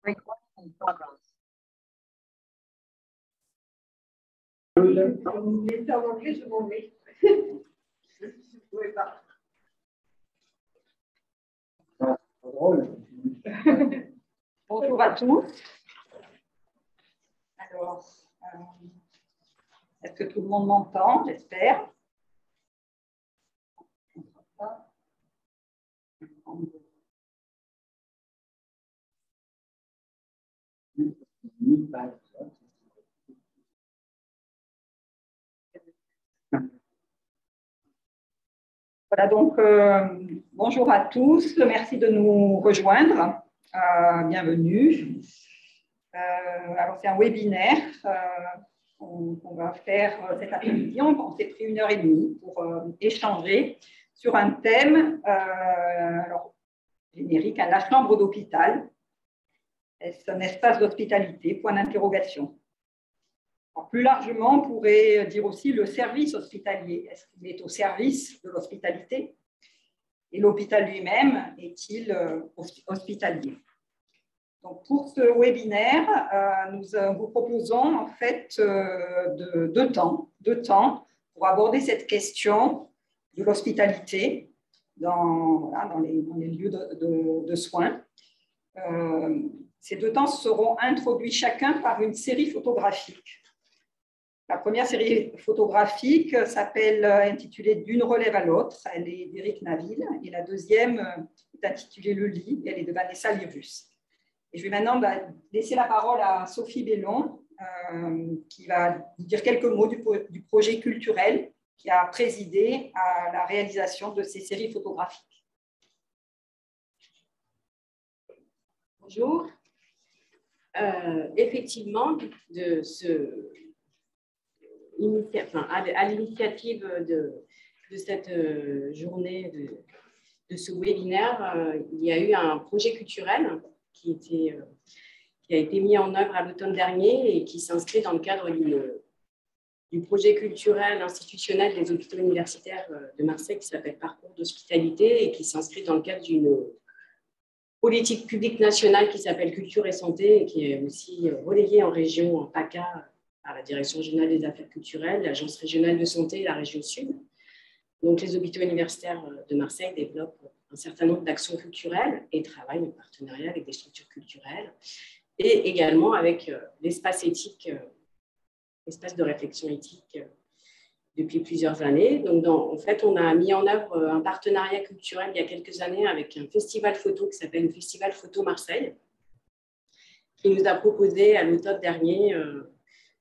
Recording in progress. En anglais, je m'en vais. Je ne pouvais pas. Bonjour à tous. Alors, est-ce que tout le monde m'entend? J'espère. Voilà, donc bonjour à tous, merci de nous rejoindre, bienvenue. Alors c'est un webinaire qu'on va faire cet après-midi, on s'est pris 1h30 pour échanger sur un thème, alors, générique, à la chambre d'hôpital. Est-ce un espace d'hospitalité? Point d'interrogation. Plus largement, on pourrait dire aussi le service hospitalier. Est-ce qu'il est au service de l'hospitalité? Et l'hôpital lui-même est-il hospitalier? Donc, pour ce webinaire, nous vous proposons en fait deux temps pour aborder cette question de l'hospitalité dans les lieux de soins. Ces deux temps seront introduits chacun par une série photographique. La première série photographique s'appelle intitulée D'une relève à l'autre, elle est d'Éric Naville, et la deuxième est intitulée Le lit, elle est de Vanessa Lyrus. Et je vais maintenant laisser la parole à Sophie Bellon, qui va vous dire quelques mots du projet culturel qui a présidé à la réalisation de ces séries photographiques. Bonjour. Effectivement, à l'initiative de cette journée, de ce webinaire, il y a eu un projet culturel qui a été mis en œuvre à l'automne dernier et qui s'inscrit dans le cadre du projet culturel institutionnel des hôpitaux universitaires de Marseille qui s'appelle Parcours d'hospitalité et qui s'inscrit dans le cadre d'une politique publique nationale qui s'appelle Culture et Santé et qui est aussi relayée en région, en PACA, par la Direction générale des affaires culturelles, l'Agence régionale de santé et la région Sud. Donc, les hôpitaux universitaires de Marseille développent un certain nombre d'actions culturelles et travaillent en partenariat avec des structures culturelles et également avec l'espace éthique, l'espace de réflexion éthique depuis plusieurs années. Donc, en fait, on a mis en œuvre un partenariat culturel il y a quelques années avec un festival photo qui s'appelle le Festival Photo Marseille, qui nous a proposé à l'automne dernier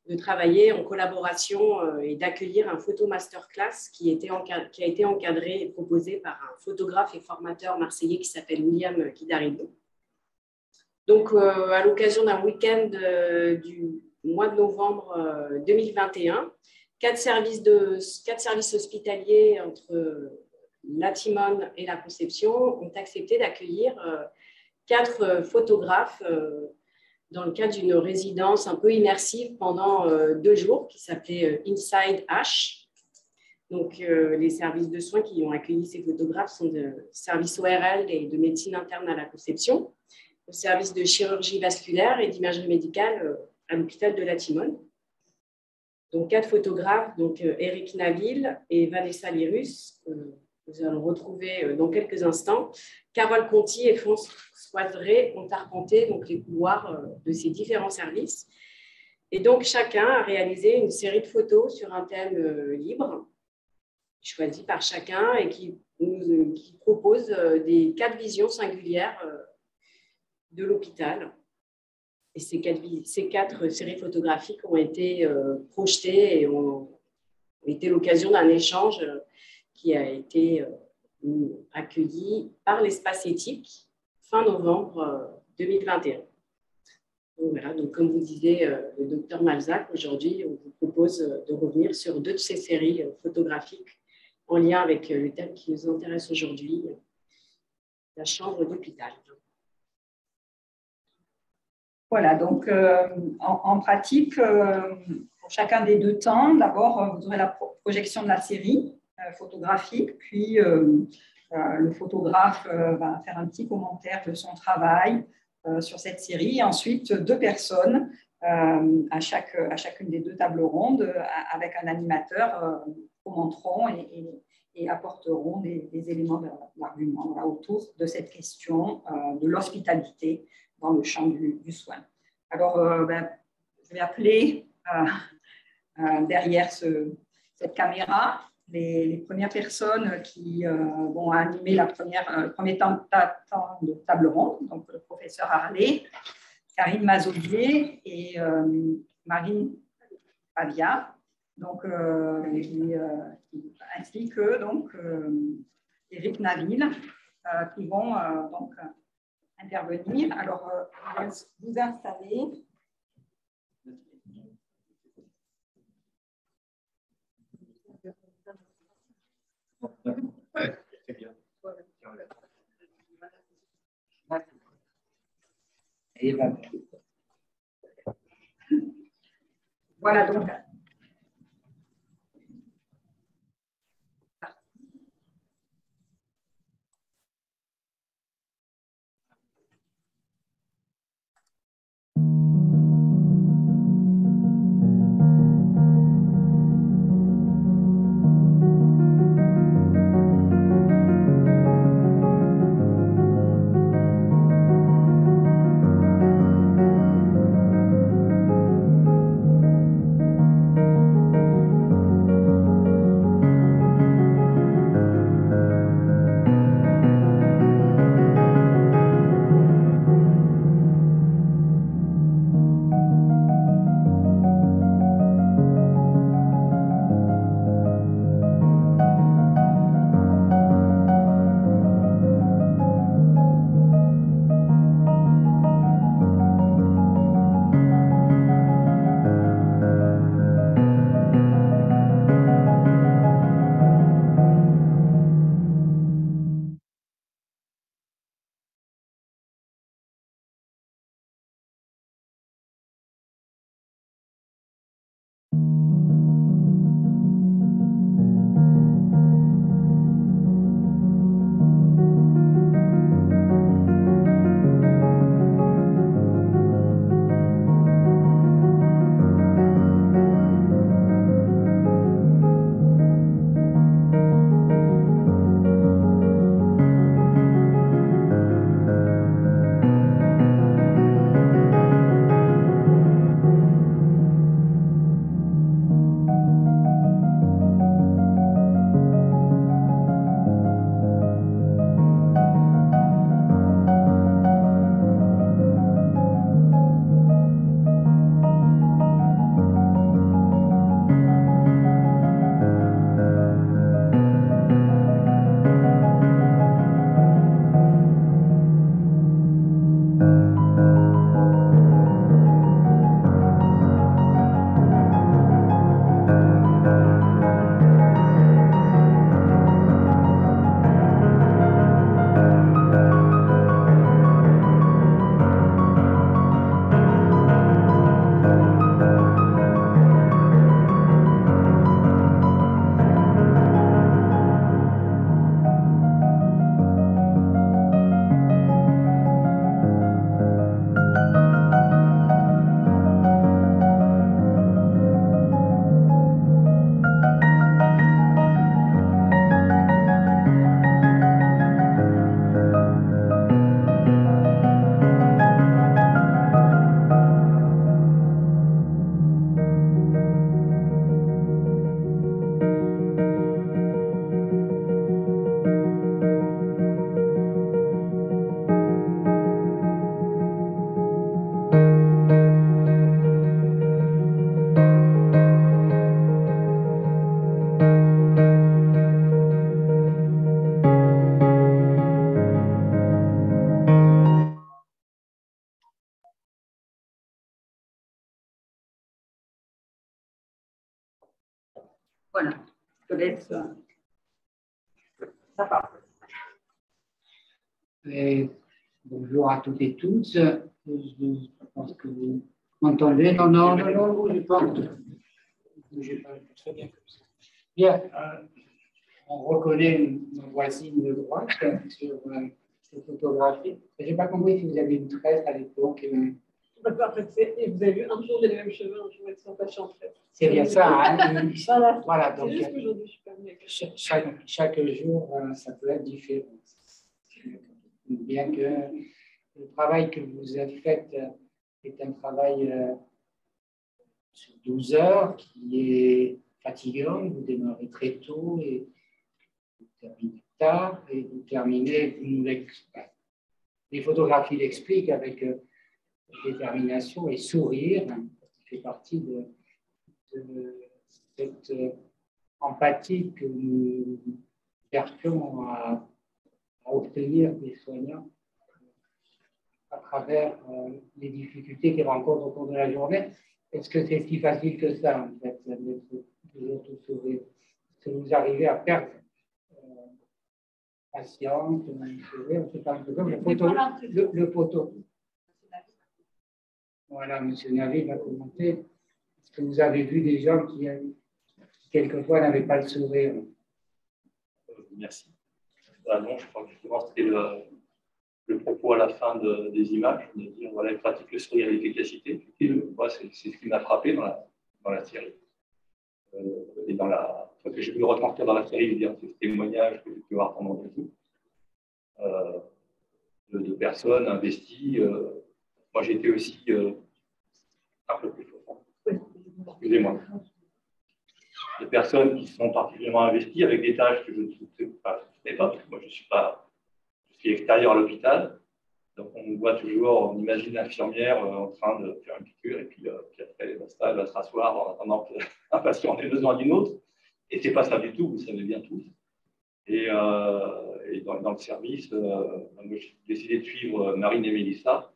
de travailler en collaboration et d'accueillir un photo masterclass qui a été encadré et proposé par un photographe et formateur marseillais qui s'appelle William Guidarido. Donc, à l'occasion d'un week-end du mois de novembre 2021, 4 services hospitaliers entre la Timone et la Conception ont accepté d'accueillir 4 photographes dans le cadre d'une résidence un peu immersive pendant 2 jours qui s'appelait Inside H. Donc, les services de soins qui ont accueilli ces photographes sont de services ORL et de médecine interne à la Conception, le service de chirurgie vasculaire et d'imagerie médicale à l'hôpital de la Timone. Donc, 4 photographes, donc Éric Naville et Vanessa Lyrus, nous allons retrouver dans quelques instants. Carole Conti et Françoise Ray ont arpenté donc, les couloirs de ces différents services. Et donc, chacun a réalisé une série de photos sur un thème libre, choisi par chacun et qui propose des 4 visions singulières de l'hôpital. Et ces 4 séries photographiques ont été projetées et ont été l'occasion d'un échange qui a été accueilli par l'espace éthique fin novembre 2021. Donc, voilà, donc comme vous disait le docteur Malzac, aujourd'hui, on vous propose de revenir sur 2 de ces séries photographiques en lien avec le thème qui nous intéresse aujourd'hui, la chambre d'hôpital. Voilà, donc en pratique, pour chacun des 2 temps, d'abord, vous aurez la projection de la série photographique, puis le photographe va faire un petit commentaire de son travail, sur cette série. Et ensuite, 2 personnes à chacune des 2 tables rondes avec un animateur commenteront et apporteront des éléments d'argument autour de cette question de l'hospitalité dans le champ du soin. Alors, je vais appeler derrière cette caméra les premières personnes qui vont animer le premier temps de table ronde, donc le professeur Harley, Karine Mazolier et Marine Pavia, donc, ainsi que donc, Éric Naville, qui vont donc, intervenir. Alors, vous installez. C'est bien. Et voilà donc. Voilà, je te laisse la parole. Bonjour à toutes et tous. Je pense que vous m'entendez. Non, bougez pas. Bougez pas, très bien comme ça. Bien, on reconnaît nos voisines de droite sur ces photographies. Je n'ai pas compris si vous avez une tresse à l'époque. En fait, et vous avez vu un jour les mêmes cheveux, un jour ils sont fâchés en fait. C'est bien ça. Hein, voilà, donc, c'est juste qu'aujourd'hui, je suis pas venue avec chaque jour, ça peut être différent. Bien que le travail que vous avez fait est un travail sur 12 heures qui est fatigant. Vous démarrez très tôt et vous terminez tard et vous terminez, les photographies l'expliquent avec détermination et sourire, qui fait partie de cette empathie que nous cherchons à obtenir des soignants à travers les difficultés qu'ils rencontrent au cours de la journée. Est-ce que c'est si facile que ça, en fait, d'être toujours tout sourire? Est-ce que vous arrivez à perdre patience, sourire? C'est un peu comme le photo. Voilà, M. Navi va commenter. Est-ce que vous avez vu des gens qui, quelquefois, n'avaient pas le sourire? Merci. Non, je crois que justement, c'était le propos à la fin des images, de dire voilà, il pratique le sourire avec efficacité. Moi, c'est ce qui m'a frappé dans la série. Et ce que j'ai pu retranscrire dans la série, dire ces témoignages que j'ai pu voir pendant tout, de personnes investies. Moi, j'étais aussi un peu plus fort. Excusez-moi. De personnes qui sont particulièrement investies avec des tâches que je ne soutenais pas, parce que moi, je suis extérieur à l'hôpital. Donc, on voit toujours, on imagine l'infirmière en train de faire une piqûre, et puis après, elle va se rasseoir en attendant qu'un patient ait besoin d'une autre. Et ce n'est pas ça du tout, vous savez bien tous. Et dans le service, j'ai décidé de suivre Marine et Mélissa,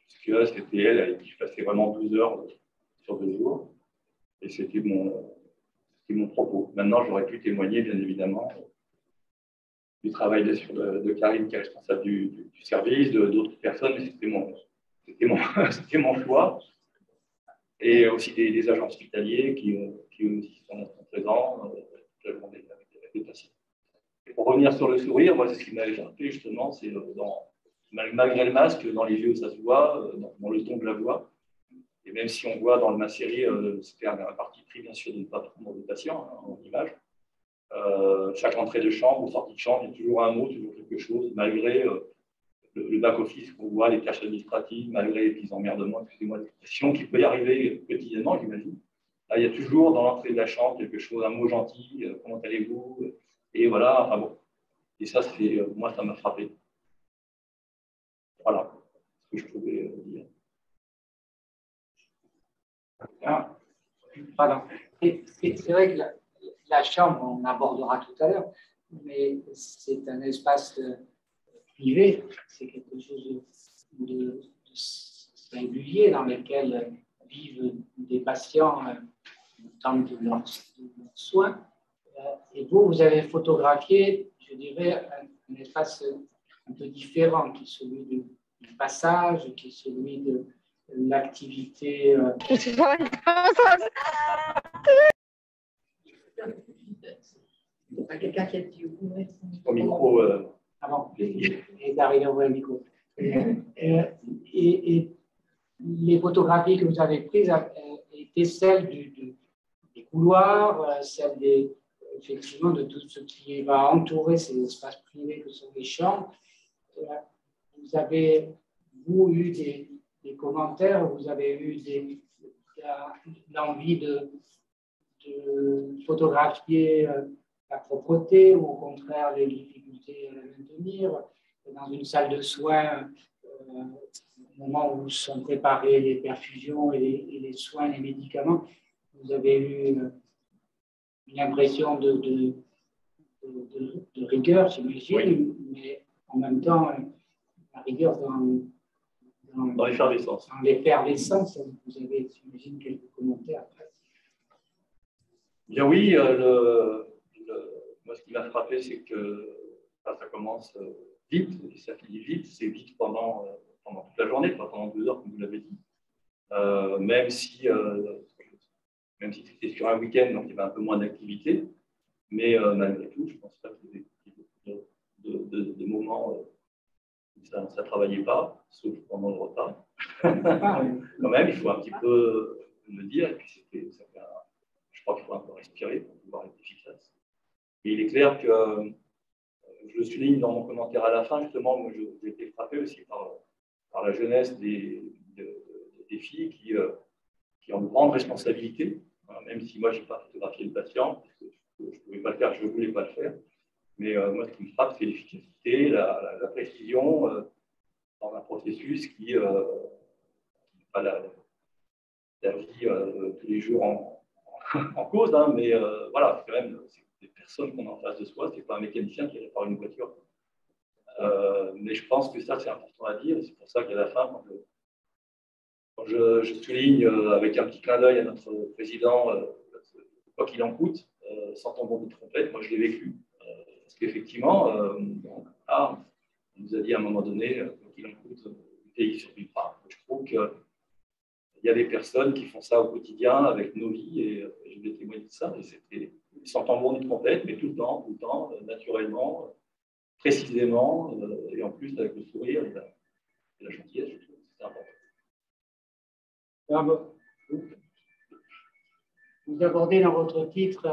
puisque c'était elle avec qui je passais vraiment 12 heures sur 2 jours. Et c'était mon propos. Maintenant, j'aurais pu témoigner, bien évidemment, du travail de Karine, qui est responsable du service, d'autres personnes, mais c'était mon choix. Et aussi des agents hospitaliers qui aussi sont présents toute la journée avec les patients. Et pour revenir sur le sourire, moi, c'est ce qui m'avait frappé, justement, c'est malgré le masque, dans les yeux, ça se voit, dans le ton de la voix. Et même si on voit dans ma série, c'était un parti pris, bien sûr, de ne pas prendre de patients en image. Chaque entrée de chambre ou sortie de chambre, il y a toujours un mot, toujours quelque chose, malgré le back-office qu'on voit, les tâches administratives, malgré les petits emmerdements, excusez-moi l'expression, qui peut y arriver quotidiennement, j'imagine. Là, il y a toujours dans l'entrée de la chambre quelque chose, un mot gentil, comment allez-vous? Et voilà, enfin bon. Et ça, moi, ça m'a frappé. Voilà ce que je pouvais dire. Ah, pardon. C'est vrai que la chambre, on abordera tout à l'heure, mais c'est un espace privé, c'est quelque chose de singulier dans lequel vivent des patients dans de leurs soins. Et vous avez photographié, je dirais, un espace un peu différent, qui est celui du passage, qui est celui de l'activité. Quelqu'un qui a dit au micro. Avant, et d'arriver au micro. Et les photographies que vous avez prises étaient celles des couloirs, celles effectivement de tout ce qui va entourer ces espaces privés que sont les chambres. Vous avez, eu des commentaires, vous avez eu l'envie de photographier la propreté ou au contraire les difficultés à la maintenir dans une salle de soins au moment où sont préparées les perfusions et les soins, les médicaments. Vous avez eu une impression de rigueur, j'imagine, oui. Mais en même temps, la rigueur dans l'effervescence. Dans l'effervescence, vous avez, j'imagine, quelques commentaires après. Bien oui, moi ce qui m'a frappé, c'est que ça commence vite, et ça finit vite, c'est vite pendant toute la journée, pendant 2 heures, comme vous l'avez dit. Même si c'était sur un week-end, donc il y avait un peu moins d'activité, mais malgré tout, je pense pas qu'il y ait beaucoup de moments où ça ne travaillait pas, sauf pendant le repas. Quand même, il faut un petit peu me dire, et puis je crois qu'il faut un peu respirer pour pouvoir être efficace. Et il est clair que, je le souligne dans mon commentaire à la fin, justement, moi j'ai été frappé aussi par la jeunesse des filles qui ont de grandes responsabilités, même si moi je n'ai pas photographié le patient, parce que je ne pouvais pas le faire, je ne voulais pas le faire. Mais moi, ce qui me frappe, c'est l'efficacité, la précision dans un processus qui pas la vie tous les jours en cause, hein, mais voilà, c'est quand même des personnes qu'on a en face de soi, ce n'est pas un mécanicien qui répare une voiture. Mais je pense que ça, c'est important à dire, et c'est pour ça qu'à la fin, quand je souligne avec un petit clin d'œil à notre président, quoi qu'il en coûte, sans tomber de trompette, moi je l'ai vécu. Parce qu'effectivement, on nous a dit à un moment donné, quoi qu'il en coûte, le pays survivra. Je trouve qu'il y a des personnes qui font ça au quotidien avec nos vies, et je vais témoigner de ça. Et c'était sans tambour ni trompette, mais tout le temps, naturellement, précisément, et en plus avec le sourire et la gentillesse, je trouve que c'est important. Vous abordez dans votre titre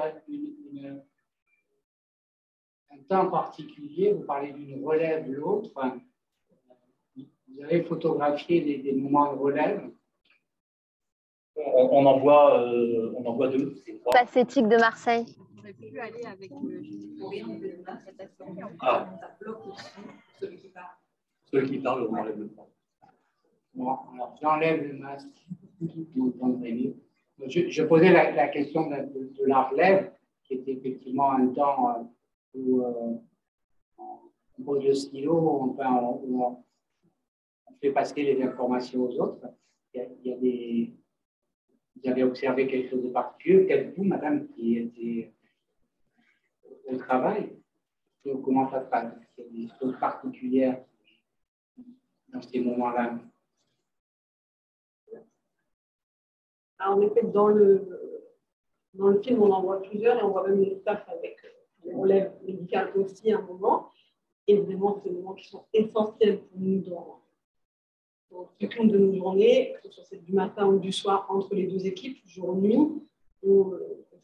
un temps particulier, vous parlez d'une relève l'autre. Vous avez photographié des moments de relève. On en voit deux, je crois. Pacétique de Marseille. On aurait pu aller avec l'interprétation. Ceux qui parlent, on enlève le point. Bon, alors j'enlève le masque, vous entendrez mieux. Je posais la question de la relève, qui était effectivement un temps où on pose le stylo, où on fait passer les informations aux autres. Vous avez observé quelque chose de particulier, peut-être vous, madame, qui était au travail. Comment ça se passe? Il y a des choses particulières dans ces moments-là. En effet, dans le film, on en voit plusieurs et on voit même les staffs avec les relèves médicales aussi à un moment. Et vraiment, c'est des moments qui sont essentiels pour nous dans tout de nos journées, que ce soit celle du matin ou du soir entre les deux équipes, jour-nuit, où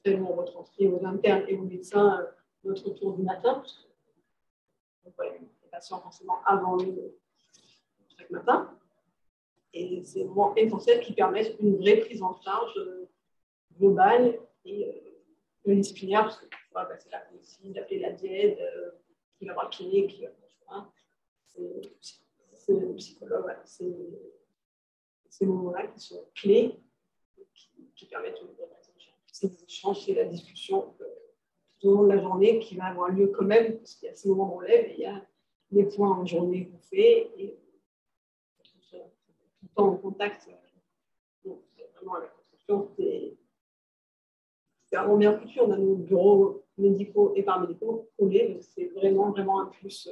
on retranscrit aux internes et aux médecins notre tour du matin, parce que on voit les patients forcément avant nous chaque matin. Et c'est des moments essentiels qui permettent une vraie prise en charge globale et pluridisciplinaire, parce que parfois, c'est la médecine, d'appeler la diète, qui va voir le kiné, qui va voir le soin. C'est le psychologue, voilà. C'est ces moments-là qui sont clés, qui permettent de c'est des échanges, c'est la discussion tout au long de la journée qui va avoir lieu quand même, parce qu'il y a ces moments de relève et il y a les points en journée qu'on fait et tout le temps en contact. Donc, vraiment, la construction, c'est vraiment bien foutu. On a nos bureaux médicaux et paramédicaux collés, donc c'est vraiment, vraiment un plus.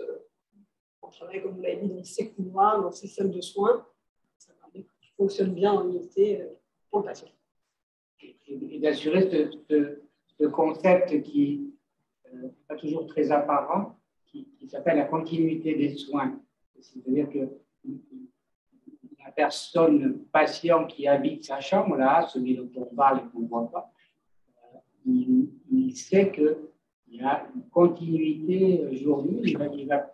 On travaille, comme vous l'avez dit, dans ces couloirs, dans ces salles de soins. Ça permet que tout fonctionne bien en unité pour le patient. Et d'assurer ce concept qui n'est pas toujours très apparent, qui s'appelle la continuité des soins. C'est-à-dire que la personne patient qui habite sa chambre, là, celui dont on parle et qu'on ne voit pas, il sait qu'il y a une continuité jour-nuit,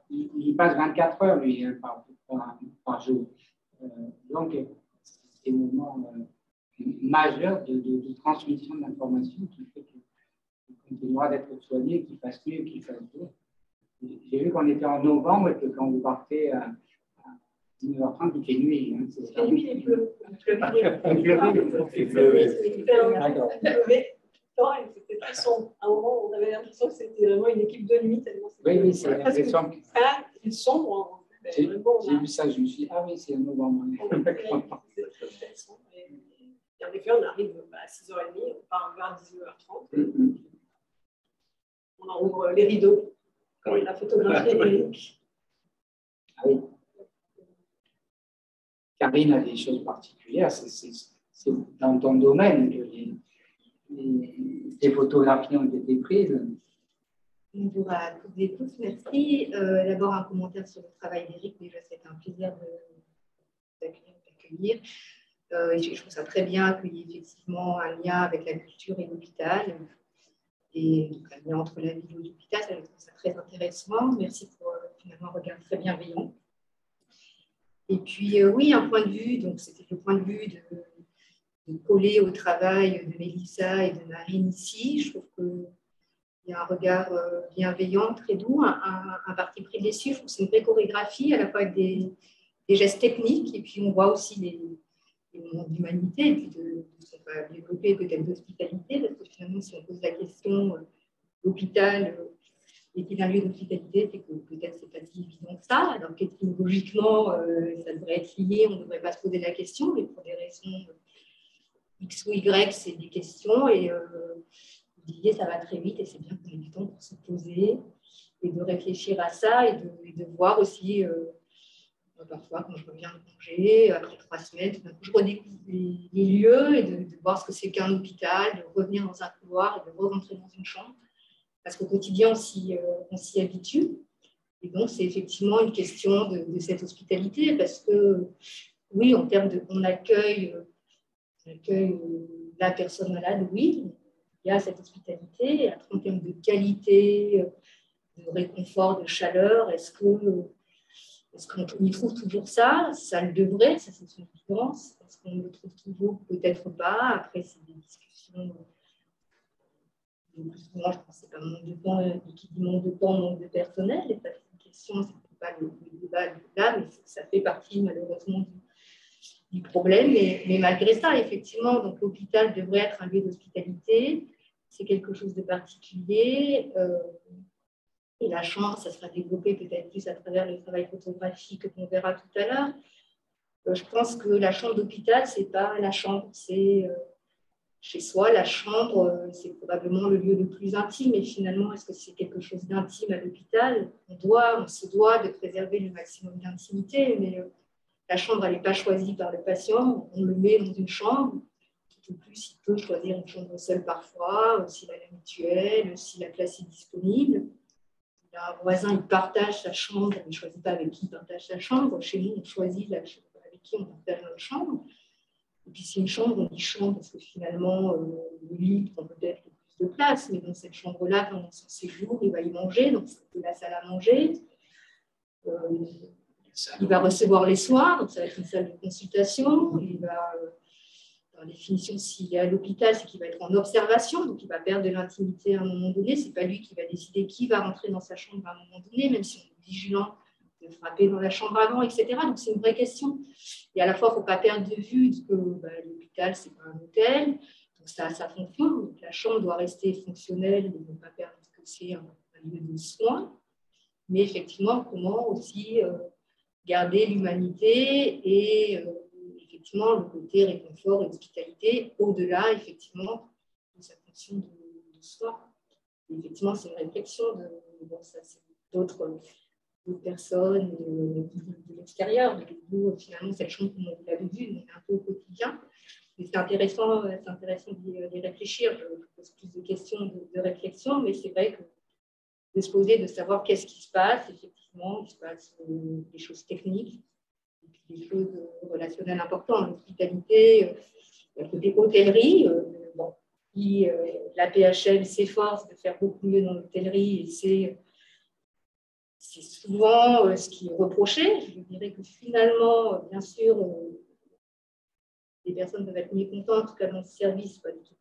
il passe 24 heures lui, par jour. Donc, c'est des moments majeurs de transmission d'informations qui fait qu'il continuera d'être soigné, qu'il fasse mieux, qu'il fasse mieux. J'ai vu qu'on était en novembre et que quand vous partez à 19h30, il fait nuit. Hein, il fait nuit, il pleut. C'était très sombre. À un moment, on avait l'impression que c'était vraiment une équipe de nuit. Oui, c'est l'impression. Il sombre. J'ai vu ça, je me suis dit, ah oui, c'est un novembre. Et en effet, on arrive à 6h30, on part vers 19h30. On en ouvre les rideaux, comme la photographie Eric. Ah oui. Karine a des choses particulières, c'est dans ton domaine que les photographies ont été prises. Bonjour à toutes et tous, merci. D'abord, un commentaire sur le travail d'Éric. Déjà, c'est un plaisir d'accueillir. Je trouve ça très bien qu'il y ait effectivement un lien avec la culture et l'hôpital, et donc, un lien entre la ville et l'hôpital. Je trouve ça très intéressant. Merci pour finalement un regard très bienveillant. Et puis, oui, un point de vue, donc c'était le point de vue de coller au travail de Mélissa et de Marine ici. Je trouve qu'il y a un regard bienveillant, très doux, un parti pris déçu. Je trouve que c'est une vraie chorégraphie, à la fois avec des gestes techniques, et puis on voit aussi les moments d'humanité, et puis de ce qu'on va développer peut-être d'hospitalité, parce que finalement, si on pose la question l'hôpital est-il un lieu d'hospitalité, c'est que peut-être c'est pas si évident que ça. Alors qu'étymologiquement, ça devrait être lié, on ne devrait pas se poser la question, mais pour des raisons X ou Y, c'est des questions, et vous disiez, ça va très vite, et c'est bien qu'on ait du temps pour se poser et de réfléchir à ça, et de voir aussi, parfois quand je reviens de congé, après 3 semaines, je redécouvre les lieux, et de voir ce que c'est qu'un hôpital, de revenir dans un couloir et de re-rentrer dans une chambre. Parce qu'au quotidien, on s'y habitue. Et donc, c'est effectivement une question de cette hospitalité, parce que, oui, en termes de, on accueille la personne malade, oui, il y a cette hospitalité. Après, en termes de qualité, de réconfort, de chaleur, est-ce qu'on y trouve toujours ça? Ça le devrait, ça c'est une évidence. Est-ce qu'on le trouve toujours? Peut-être pas. Après, c'est des discussions. Moi, je pense que c'est pas manque de temps, et qui dit manque de temps, manque de personnel. Et ça, c'est une question, c'est pas le débat là, mais ça fait partie malheureusement du problème. Mais malgré ça, effectivement, donc l'hôpital devrait être un lieu d'hospitalité. C'est quelque chose de particulier. Et la chambre, ça sera développé peut-être plus à travers le travail photographique qu'on verra tout à l'heure. Je pense que la chambre d'hôpital, c'est pas la chambre, c'est chez soi, la chambre, c'est probablement le lieu le plus intime. Et finalement, est-ce que c'est quelque chose d'intime à l'hôpital? On se doit de préserver le maximum d'intimité, mais la chambre, elle n'est pas choisie par le patient. On le met dans une chambre. Tout au plus, il peut choisir une chambre seule parfois, s'il a la mutuelle, si la place est disponible. Un voisin, il partage sa chambre, on ne choisit pas avec qui il partage sa chambre. Chez nous, on choisit avec qui on partage notre chambre. Et puis, c'est une chambre, on dit chambre parce que finalement, le lit prend peut-être le plus de place, mais dans cette chambre-là, pendant son séjour, il va y manger, donc c'est la salle à manger. Il va recevoir les soins, donc ça va être une salle de consultation. Il va, par définition, s'il est à l'hôpital, c'est qu'il va être en observation, donc il va perdre de l'intimité à un moment donné. Ce n'est pas lui qui va décider qui va rentrer dans sa chambre à un moment donné, même si on est vigilant de frapper dans la chambre avant, etc. Donc, c'est une vraie question. Et à la fois, il ne faut pas perdre de vue que l'hôpital, ce n'est pas un hôtel. Donc, ça fonctionne. Donc, la chambre doit rester fonctionnelle et ne pas perdre que c'est un lieu de soins. Mais effectivement, comment aussi garder l'humanité et effectivement le côté réconfort et hospitalité au-delà, effectivement, de sa fonction de soin. Et effectivement, c'est une réflexion d'autres personnes de l'extérieur. Nous, finalement, cette chambre, comme vous l'avez vu, on est un peu au quotidien. Mais c'est intéressant d'y réfléchir. Je pose plus de questions de réflexion, mais c'est vrai que de se poser, de savoir qu'est-ce qui se passe. Effectivement, il se passe des choses techniques, et puis des choses relationnelles importantes. L'hospitalité, le côté hôtellerie, la PHL s'efforce de faire beaucoup mieux dans l'hôtellerie, et c'est souvent ce qui est reproché. Je dirais que finalement, bien sûr, les personnes peuvent être mécontentes, en tout cas dans le service, pas du tout.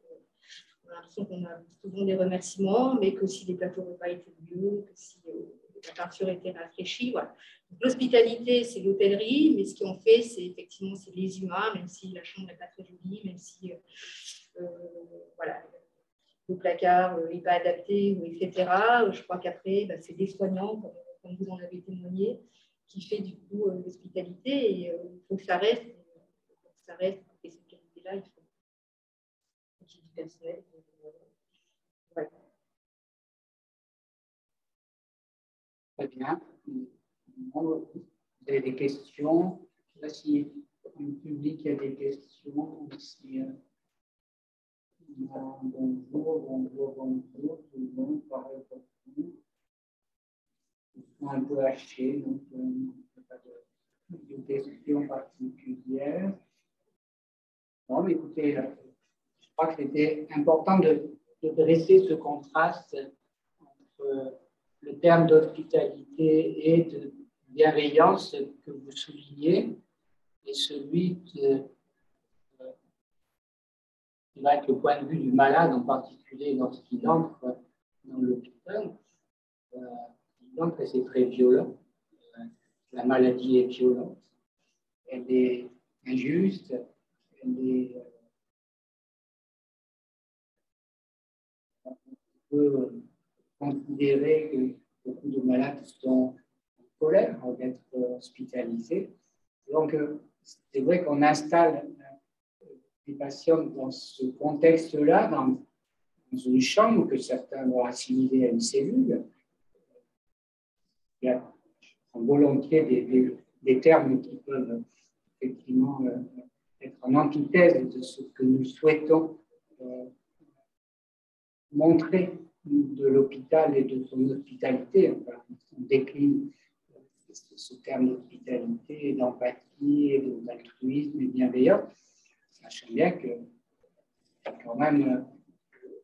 On a l'impression qu'on a souvent des remerciements, mais que si les plateaux n'ont pas été mieux, que si la peinture était rafraîchie, voilà. L'hospitalité, c'est l'hôtellerie, mais ce qui en fait, c'est effectivement c'est les humains, même si la chambre n'est pas très jolie, même si voilà, le placard n'est pas adapté, etc. Je crois qu'après, c'est des soignants, comme vous en avez témoigné, qui fait du coup l'hospitalité, et il faut que ça reste. Et cette qualité-là, il faut qu'il y ait du personnel. Ouais. Très bien. Vous avez des questions? Là, si le public a des questions, si, bonjour, tout le monde paraît Un peu haché, donc pas de question particulière. Non, mais écoutez, je crois que c'était important de dresser ce contraste entre le terme d'hospitalité et de bienveillance que vous soulignez et celui qui va être le point de vue du malade, en particulier lorsqu'il entre dans l'hôpital. Il entre et c'est très violent. La maladie est violente. Elle est injuste. On peut considérer que beaucoup de malades sont en colère d'être hospitalisés. Donc, c'est vrai qu'on installe les patients dans ce contexte-là, dans une chambre que certains vont assimiler à une cellule. Il y a volontiers des termes qui peuvent effectivement être en antithèse de ce que nous souhaitons montrer de l'hôpital et de son hospitalité. Enfin, on décline ce terme d'hospitalité, d'empathie, d'altruisme et de bienveillance, sachant bien que quand même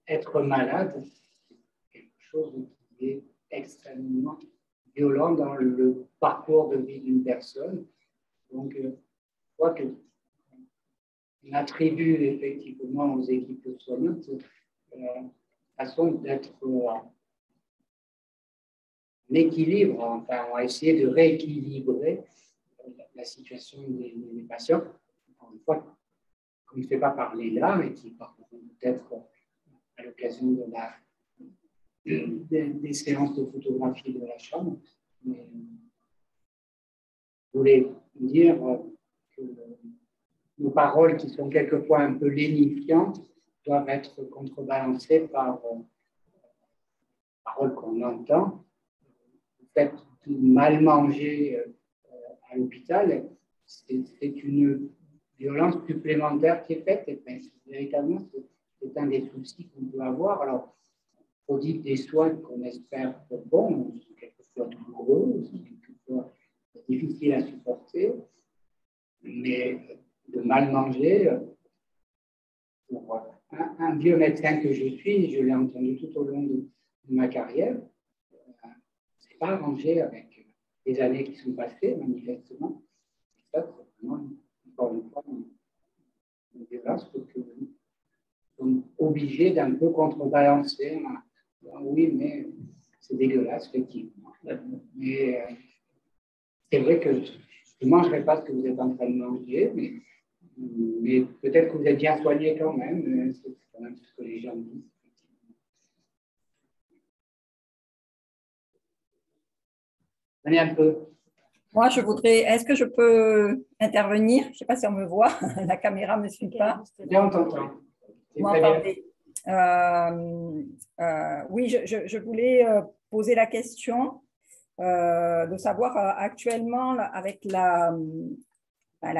être malade, c'est quelque chose qui est extrêmement violent dans le parcours de vie d'une personne. Donc, je crois qu'on attribue effectivement aux équipes soignantes façon d'être en équilibre, enfin, on va essayer de rééquilibrer la situation des patients. Encore une fois, qu'on ne fait pas parler là, mais qui parleront peut-être à l'occasion des séances de photographie de la chambre. Mais je voulais dire que nos paroles, qui sont quelquefois un peu lénifiantes, doivent être contrebalancées par paroles qu'on entend. Le fait de mal manger à l'hôpital, c'est une violence supplémentaire qui est faite. Et bien, véritablement, c'est un des soucis qu'on peut avoir. Alors, on dit des soins qu'on espère bons, quelquefois douloureux, quelquefois difficiles à supporter, mais de mal manger, pour un vieux médecin que je suis, je l'ai entendu tout au long de ma carrière, c'est pas arrangé avec les années qui sont passées, manifestement. Ça, c'est vraiment, encore une fois, une violence que nous sommes obligés d'un peu contrebalancer. Oui, mais c'est dégueulasse, effectivement. Mais c'est vrai que je ne mangerai pas ce que vous êtes en train de manger, mais peut-être que vous êtes bien soigné quand même. C'est quand même ce que les gens disent. Venez un peu. Moi, je voudrais. Est-ce que je peux intervenir? Je ne sais pas si on me voit. La caméra ne me suit pas. Bien, on t'entend. Vous m'entendez? Oui, je voulais poser la question de savoir actuellement, avec la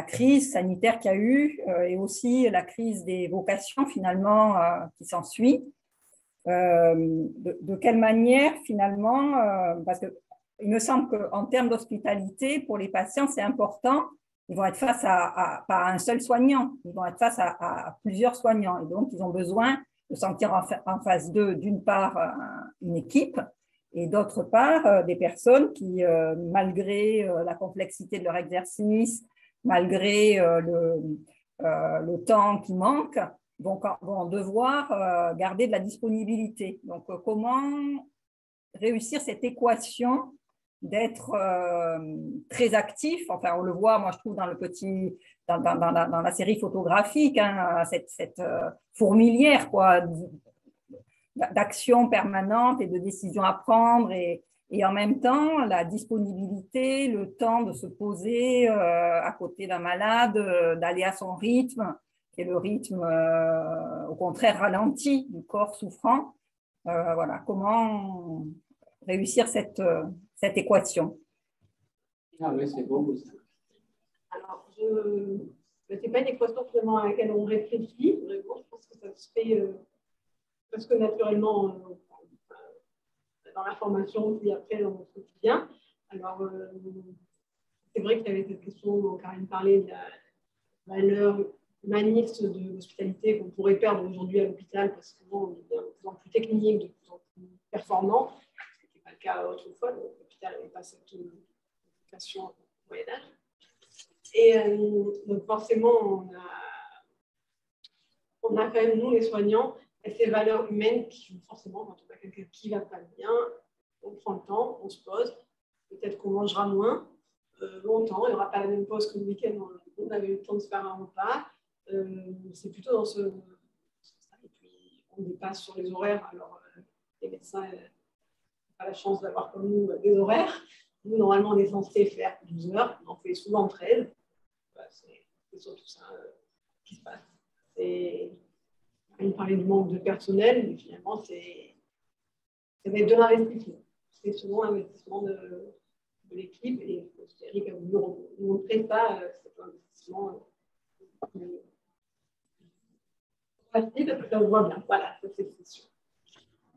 crise sanitaire qu'il y a eu et aussi la crise des vocations finalement qui s'ensuit, de quelle manière finalement, parce qu'il me semble qu'en termes d'hospitalité, pour les patients, c'est important. Ils vont être face pas à un seul soignant, ils vont être face à plusieurs soignants. Et donc, ils ont besoin de sentir en face d'eux, d'une part, une équipe, et d'autre part, des personnes qui, malgré la complexité de leur exercice, malgré le temps qui manque, vont devoir garder de la disponibilité. Donc, comment réussir cette équation d'être très actif, enfin on le voit, moi je trouve dans la série photographique, hein, cette fourmilière quoi, d'action permanente et de décisions à prendre et en même temps la disponibilité, le temps de se poser à côté d'un malade, d'aller à son rythme, qui est le rythme au contraire ralenti du corps souffrant. Voilà, comment réussir cette équation. Ah oui, c'est beau. Alors, ce n'est pas une équation finalement à laquelle on réfléchit, vraiment. Je pense que ça se fait parce que naturellement, dans la formation, puis après dans mon quotidien. Alors, c'est vrai qu'il y avait cette question dont Karine parlait de la valeur humaniste de l'hospitalité qu'on pourrait perdre aujourd'hui à l'hôpital parce que on est de plus en plus technique, de plus en plus performant, ce qui n'était pas le cas autrefois. L'hôpital n'avait pas cette vocation au Moyen-Âge. Et donc forcément, on a quand même, nous les soignants, ces valeurs humaines qui forcément, quand on a quelqu'un qui ne va pas bien, on prend le temps, on se pose, peut-être qu'on mangera moins longtemps, il n'y aura pas la même pause que le week-end, on avait eu le temps de se faire un repas. C'est plutôt dans ce... Et puis, on dépasse sur les horaires, alors les médecins n'ont pas la chance d'avoir comme nous des horaires. Nous, normalement, on est censé faire 12 heures, on en fait souvent 13. C'est surtout ça qui se passe. On parlait du manque de personnel, mais finalement, c'est de l'investissement. C'est souvent l'investissement de l'équipe et Eric a voulu montrer ça, cet investissement. Parce que ça se voit bien. Voilà, ça c'est sûr.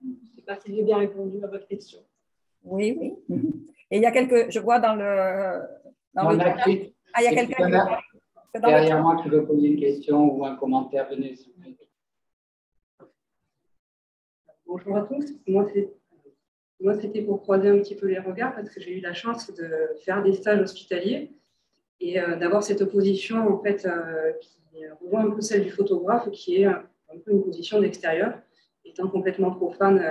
Je ne sais pas si j'ai bien répondu à votre question. Oui, oui. Et il y a quelques, je vois dans le chat. Ah, il y a quelqu'un derrière moi qui veut poser une question ou un commentaire. Venez. Bonjour à tous. Moi, c'était pour croiser un petit peu les regards parce que j'ai eu la chance de faire des stages hospitaliers et d'avoir cette opposition en fait qui rejoint un peu celle du photographe, qui est un peu une position d'extérieur, étant complètement profane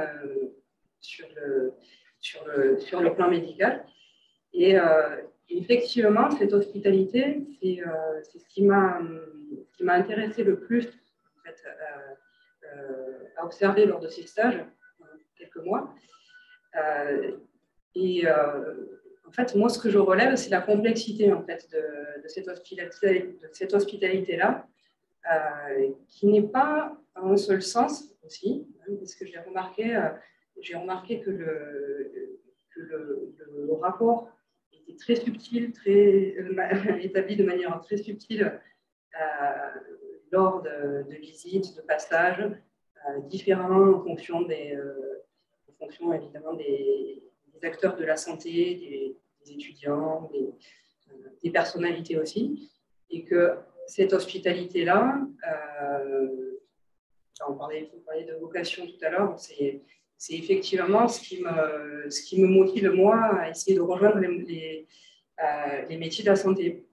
sur le plan médical. Et effectivement, cette hospitalité, c'est ce qui m'a intéressé le plus en fait, à observer lors de ces stages, quelques mois. En fait, moi, ce que je relève, c'est la complexité en fait, de cette hospitalité-là, qui n'est pas en un seul sens aussi, hein, parce que j'ai remarqué que le rapport était très subtil, établi de manière très subtile lors de visites, de passages, différemment en fonction évidemment des acteurs de la santé, des étudiants, des personnalités aussi, et que cette hospitalité-là, on parlait de vocation tout à l'heure, c'est effectivement ce qui me motive moi à essayer de rejoindre les métiers de la santé.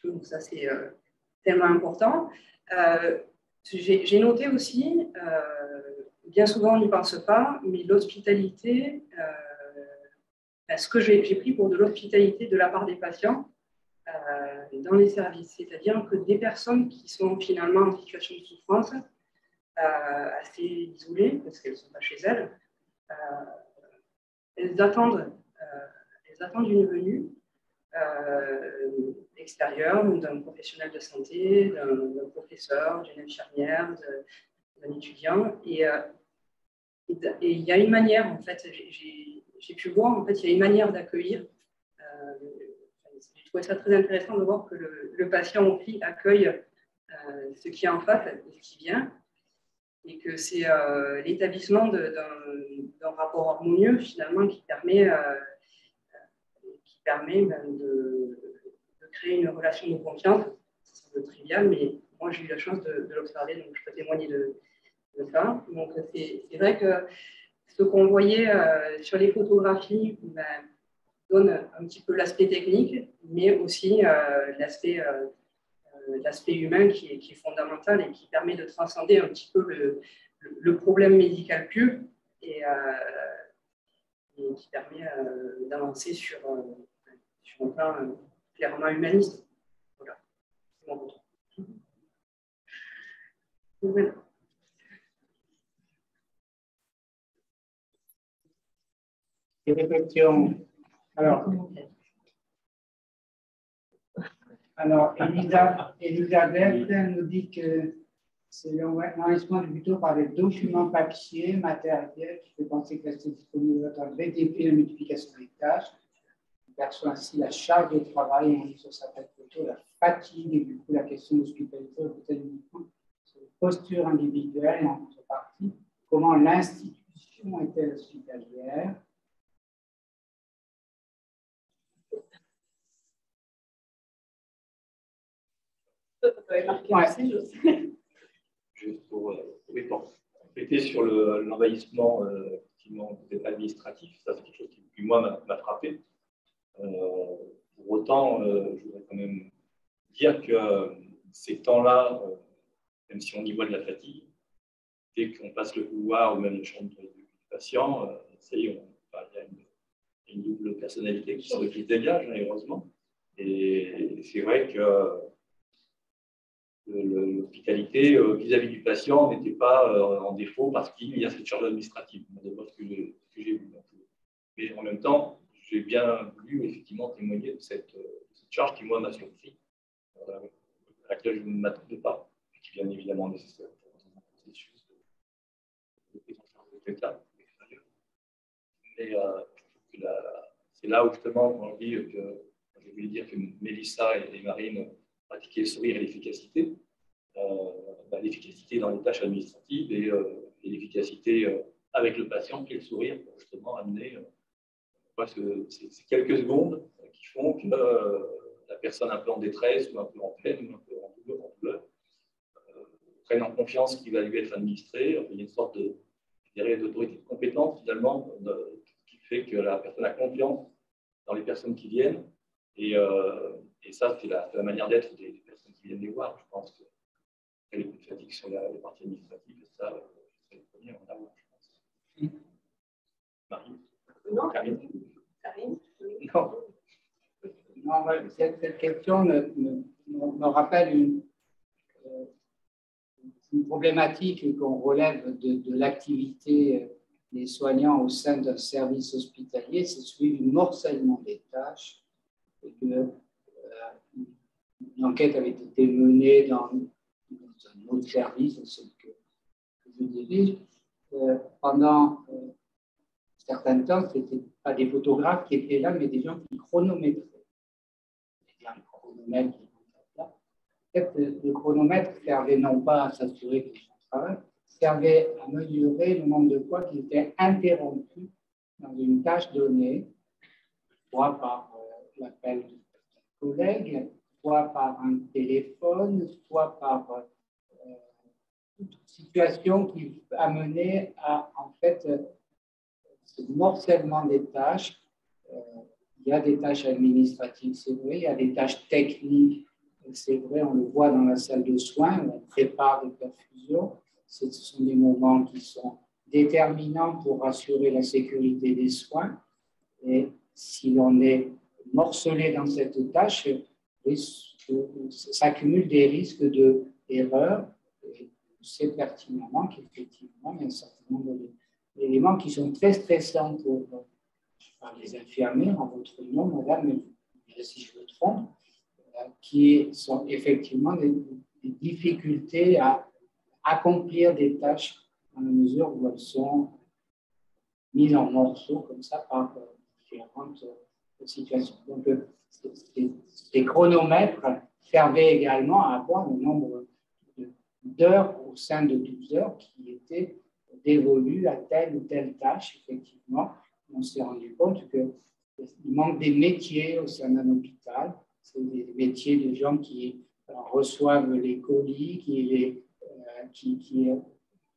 Donc ça, c'est tellement important. J'ai noté aussi, bien souvent on n'y pense pas, mais l'hospitalité, ce que j'ai pris pour de l'hospitalité de la part des patients dans les services, c'est-à-dire que des personnes qui sont finalement en situation de souffrance, assez isolées, parce qu'elles ne sont pas chez elles, elles attendent une venue extérieure, d'un professionnel de santé, d'un professeur, d'une infirmière, d'un étudiant. Et il y a une manière, en fait, j'ai pu voir, en fait, il y a une manière d'accueillir. J'ai trouvé ça très intéressant de voir que le patient aussi accueille ce qui est en face et ce qui vient. Et que c'est l'établissement d'un rapport harmonieux, finalement, qui permet de créer une relation de confiance. C'est un peu trivial, mais moi, j'ai eu la chance de l'observer, donc je peux témoigner de ça. Donc, c'est vrai que ce qu'on voyait sur les photographies donne un petit peu l'aspect technique, mais aussi l'aspect humain qui est fondamental et qui permet de transcender un petit peu le problème médical pur et qui permet d'avancer sur un plan clairement humaniste. Voilà, c'est mon retour. Voilà. Des questions. Alors, Elisabeth nous dit que c'est l'enregistrement du bureau par les documents papier, matériels, qui fait penser que c'est disponible dans le VDP, la multiplication des tâches. On perçoit ainsi la charge de travail, on dit sur certaines photos, la fatigue, et du coup, la question d'hospitalité, peut-être uniquement sur les postures individuelles et en contrepartie, comment l'institution est-elle hospitalière. Ça va marquer aussi, je sais. Juste pour compléter sur l'envahissement administratif, ça c'est quelque chose qui moi, m'a frappé. Pour autant, je voudrais quand même dire que ces temps-là, même si on y voit de la fatigue, dès qu'on passe le couloir ou même le chambre du patient, ça y est, il y a une double personnalité qui se dégage, heureusement. Et c'est vrai que l'hospitalité vis-à-vis du patient n'était pas en défaut parce qu'il y a cette charge administrative, de ce que j'ai vu. Mais en même temps, j'ai bien voulu effectivement témoigner de cette charge qui, moi, m'a surpris, à laquelle je ne m'attendais pas, et qui est bien évidemment nécessaire pour un processus de prise en charge de quelqu'un. Mais c'est là où, justement, quand je dis que je voulais dire que Mélissa et Marine pratiquaient le sourire et l'efficacité, l'efficacité dans les tâches administratives et l'efficacité avec le patient qui est le sourire pour justement amener ces quelques secondes qui font que la personne un peu en détresse ou un peu en peine ou un peu en douleur prenne en confiance ce qui va lui être administré. Il y a une sorte d'autorité de compétence finalement qui fait que la personne a confiance dans les personnes qui viennent et ça c'est la manière d'être des personnes qui viennent les voir. Je pense que les plus fatigues sur les parties administratives, et ça, c'est le premier à en avoir, je pense. Marie? Non, Karine? Non, cette question me rappelle une problématique qu'on relève de l'activité des soignants au sein d'un service hospitalier, c'est celui du morcellement des tâches. Et que, une enquête avait été menée dans un autre service, celui que je dirige, pendant un certain temps, ce n'étaient pas des photographes qui étaient là, mais des gens qui chronométraient. Un chronomètre qui est là. Le chronomètre servait non pas à s'assurer que les gens travaillent, servait à mesurer le nombre de fois qu'ils étaient interrompus dans une tâche donnée, soit par l'appel de collègues, soit par un téléphone, soit par toute situation qui amenait à, en fait, ce morcellement des tâches. Il y a des tâches administratives, c'est vrai, il y a des tâches techniques, c'est vrai, on le voit dans la salle de soins, où on prépare des perfusions. Ce sont des moments qui sont déterminants pour assurer la sécurité des soins. Et si l'on est morcelé dans cette tâche, s'accumulent des risques d'erreur. C'est pertinemment qu'effectivement, il y a un certain nombre d'éléments qui sont très stressants pour les infirmières, en votre nom, madame, mais si je me trompe, qui sont effectivement des difficultés à accomplir des tâches dans la mesure où elles sont mises en morceaux comme ça par différentes situations. Donc, ces chronomètres servaient également à avoir le nombre d'heures au sein de 12 heures qui étaient dévolues à telle ou telle tâche, effectivement. On s'est rendu compte qu'il manque des métiers au sein d'un hôpital. C'est des métiers de gens qui reçoivent les colis, qui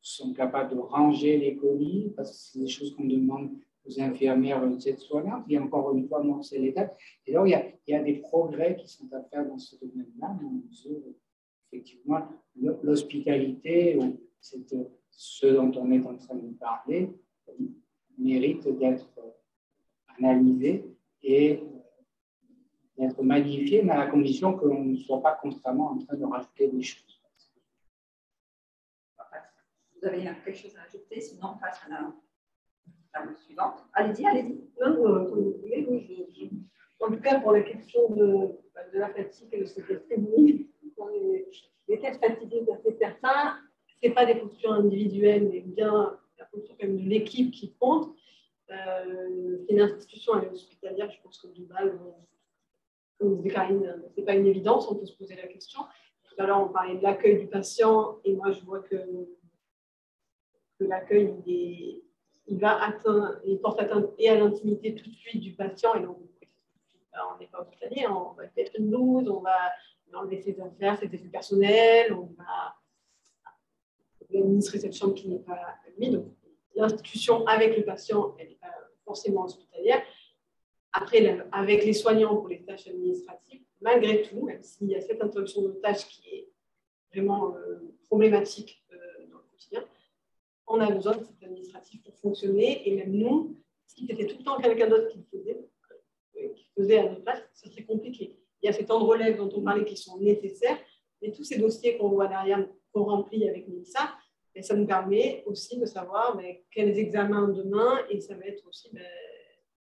sont capables de ranger les colis, parce que c'est des choses qu'on demande aux infirmières aides-soignantes, qui encore une fois morcent les tâches. Et donc, il y a des progrès qui sont à faire dans ce domaine-là, dans la mesure où, effectivement, l'hospitalité, ce dont on est en train de parler, mérite d'être analysé et d'être magnifié, mais à la condition que l'on ne soit pas constamment en train de rajouter des choses. Vous avez quelque chose à ajouter, sinon on passe à la suivante. Allez-y, allez-y. En tout cas, pour la question de la fatigue et de cette épidémie, les tests fatigués de certains, ce n'est pas des fonctions individuelles, mais bien la fonction quand même de l'équipe qui compte. C'est une institution hospitalière, je pense que du mal, comme disait Karine, ce n'est pas une évidence, on peut se poser la question. Tout à l'heure, on parlait de l'accueil du patient, et moi, je vois que l'accueil, il porte atteinte et à l'intimité tout de suite du patient, et donc on n'est pas hospitalier, on va mettre une blouse, on va enlever ses affaires, ses effets personnels, on va administrer cette chambre qui n'est pas lui. Donc, l'institution avec le patient, elle n'est pas forcément hospitalière. Après, avec les soignants pour les tâches administratives, malgré tout, même s'il y a cette interruption de tâches qui est vraiment problématique dans le quotidien, on a besoin de cet administratif pour fonctionner. Et même nous, si c'était tout le temps quelqu'un d'autre qui faisait à notre place, ce serait compliqué. Il y a ces temps de relève dont on parlait qui sont nécessaires, mais tous ces dossiers qu'on voit derrière, qu'on remplit avec Mélissa, et ça nous permet aussi de savoir quels examens demain, et ça va être aussi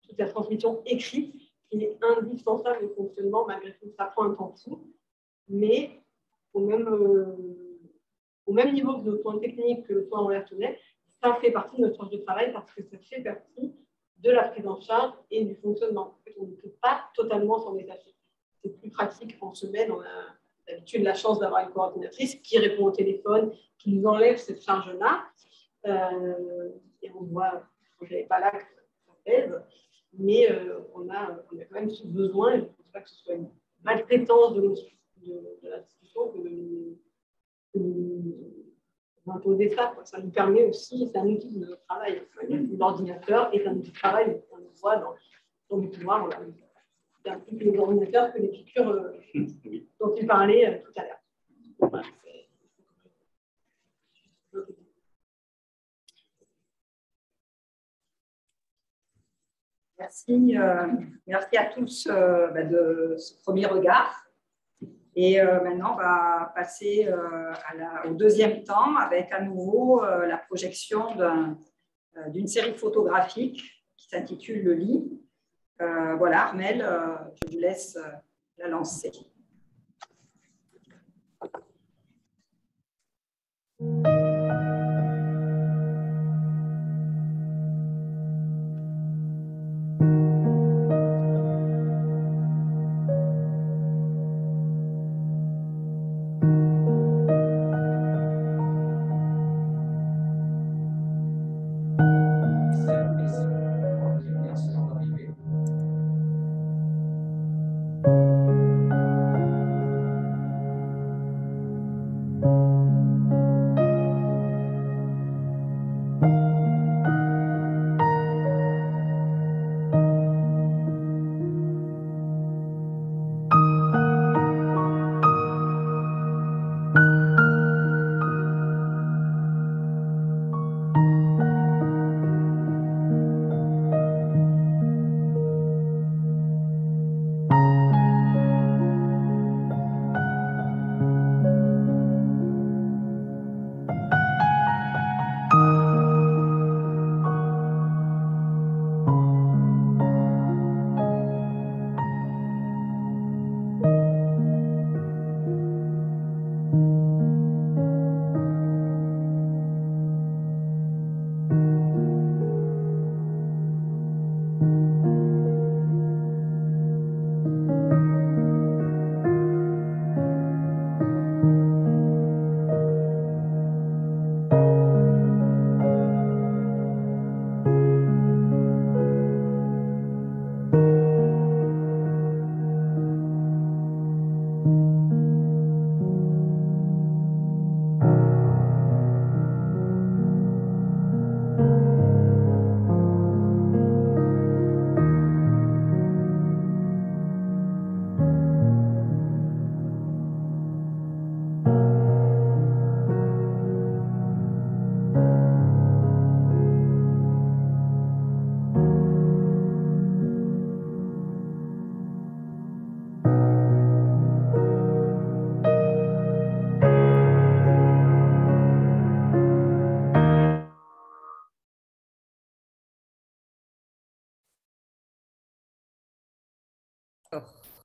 toute la transmission écrite qui est indispensable au fonctionnement, malgré tout. Ça prend un temps fou, mais au même niveau que le soin technique, que le soin relationnel, ça fait partie de notre charge de travail parce que ça fait partie de la prise en charge et du fonctionnement. En fait, on ne peut pas totalement s'en détacher. C'est plus pratique en semaine. On a d'habitude la chance d'avoir une coordinatrice qui répond au téléphone, qui nous enlève cette charge-là. Et on voit, quand je n'avais pas là, que ça pèse. Mais on a quand même ce besoin, et je ne pense pas que ce soit une maltraitance de l'institution que de nous imposer ça. Ça nous permet aussi, c'est un outil de notre travail. L'ordinateur est un outil de travail, on le voit dans le pouvoir. Il y a plus les ordinateurs que les piqûres dont tu parlais tout à l'heure. Voilà, merci à tous de ce premier regard. Et maintenant, on va passer au deuxième temps avec à nouveau la projection d'une série photographique qui s'intitule Le lit. Voilà, Armelle, je vous laisse la lancer.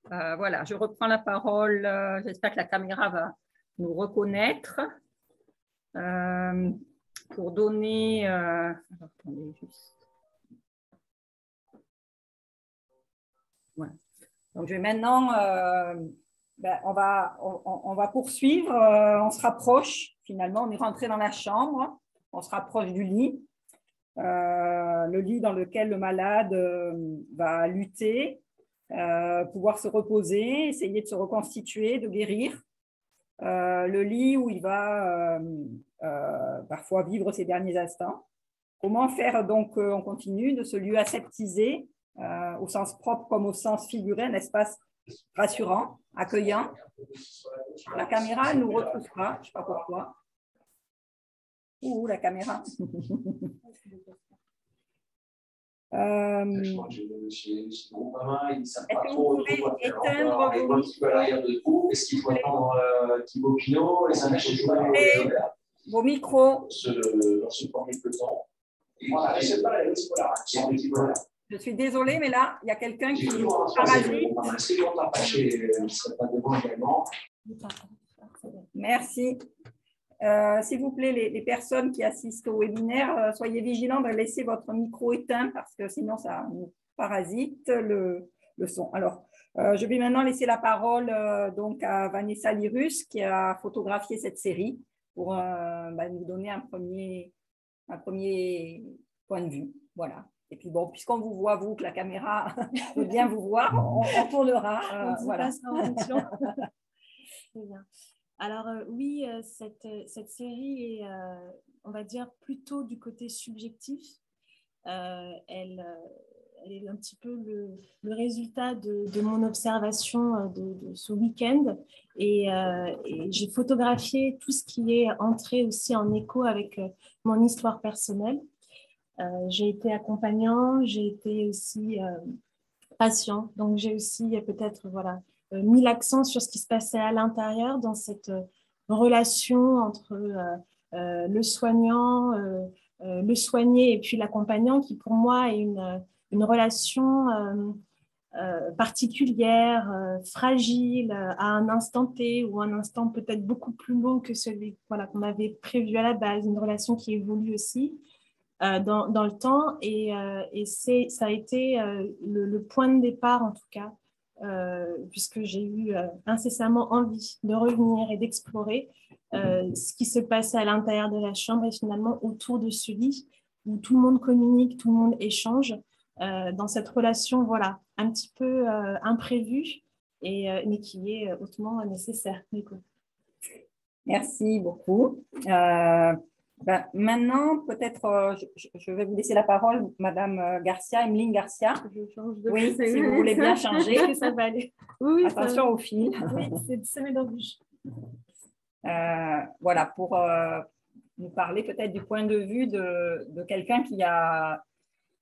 Voilà, je reprends la parole. J'espère que la caméra va nous reconnaître. Pour donner... attendez, juste... Voilà. Donc, je vais maintenant... on va poursuivre. On se rapproche, finalement. On est rentré dans la chambre. On se rapproche du lit. Le lit dans lequel le malade va lutter pouvoir se reposer, essayer de se reconstituer, de guérir. Le lit où il va parfois vivre ses derniers instants. Comment faire donc, on continue, de ce lieu aseptisé, au sens propre comme au sens figuré, un espace rassurant, accueillant. La caméra, elle ne nous retrouve pas, je ne sais pas pourquoi. Ouh, la caméra. Est-ce que vous pouvez éteindre vos micros? Je suis désolée, mais là, il y a quelqu'un qui parasite. Merci. S'il vous plaît, les personnes qui assistent au webinaire, soyez vigilants de laisser votre micro éteint parce que sinon, ça nous parasite le son. Alors, je vais maintenant laisser la parole donc à Vanessa Lyrus qui a photographié cette série pour nous donner un premier point de vue. Voilà. Et puis bon, puisqu'on vous voit, vous, que la caméra veut bien vous voir, on tournera. Voilà. Très bien. Alors oui, cette série est, on va dire, plutôt du côté subjectif. Elle est un petit peu le résultat de mon observation de ce week-end. Et j'ai photographié tout ce qui est entré aussi en écho avec mon histoire personnelle. J'ai été accompagnant, j'ai été aussi patient. Donc, j'ai aussi peut-être mis l'accent sur ce qui se passait à l'intérieur dans cette relation entre le soignant, le soigné et puis l'accompagnant qui, pour moi, est une relation particulière, fragile, à un instant T ou un instant peut-être beaucoup plus long que celui qu'on avait prévu à la base, une relation qui évolue aussi. Dans le temps et ça a été le point de départ en tout cas puisque j'ai eu incessamment envie de revenir et d'explorer ce qui se passait à l'intérieur de la chambre et finalement autour de ce lit où tout le monde communique, tout le monde échange dans cette relation un petit peu imprévue mais qui est hautement nécessaire. Merci beaucoup. Maintenant, peut-être, je vais vous laisser la parole, Madame Garcia, Emeline Garcia. Oui, si vous voulez bien changer. Ça va aller. Oui, attention au fil. Oui, c'est semé d'embûches. Voilà, pour nous parler peut-être du point de vue de quelqu'un qui a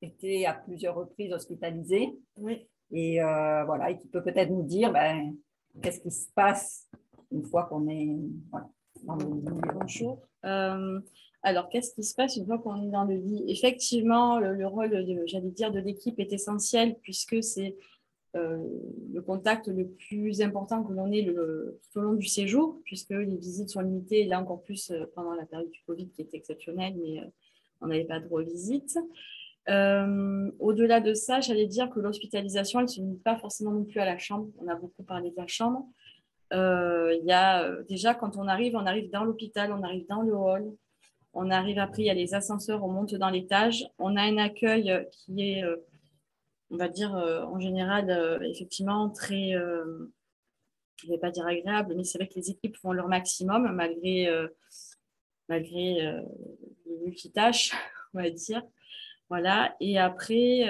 été à plusieurs reprises hospitalisé. Oui. Et voilà, et qui peut peut-être nous dire qu'est-ce qui se passe une fois qu'on est dans le lit. Bonjour. Alors, qu'est-ce qui se passe une fois qu'on est dans le lit? Effectivement, le rôle, de l'équipe est essentiel puisque c'est le contact le plus important que l'on ait tout au long du séjour, puisque les visites sont limitées, et là encore plus pendant la période du Covid qui est exceptionnelle, mais on n'avait pas droit aux visites. Au-delà de ça, j'allais dire que l'hospitalisation, elle ne se limite pas forcément non plus à la chambre. On a beaucoup parlé de la chambre. Déjà, quand on arrive dans l'hôpital, on arrive dans le hall, on arrive après, il y a les ascenseurs, on monte dans l'étage. On a un accueil qui est, on va dire, en général, effectivement, très, je ne vais pas dire agréable, mais c'est vrai que les équipes font leur maximum, malgré le multitâche, on va dire. Voilà. Et après,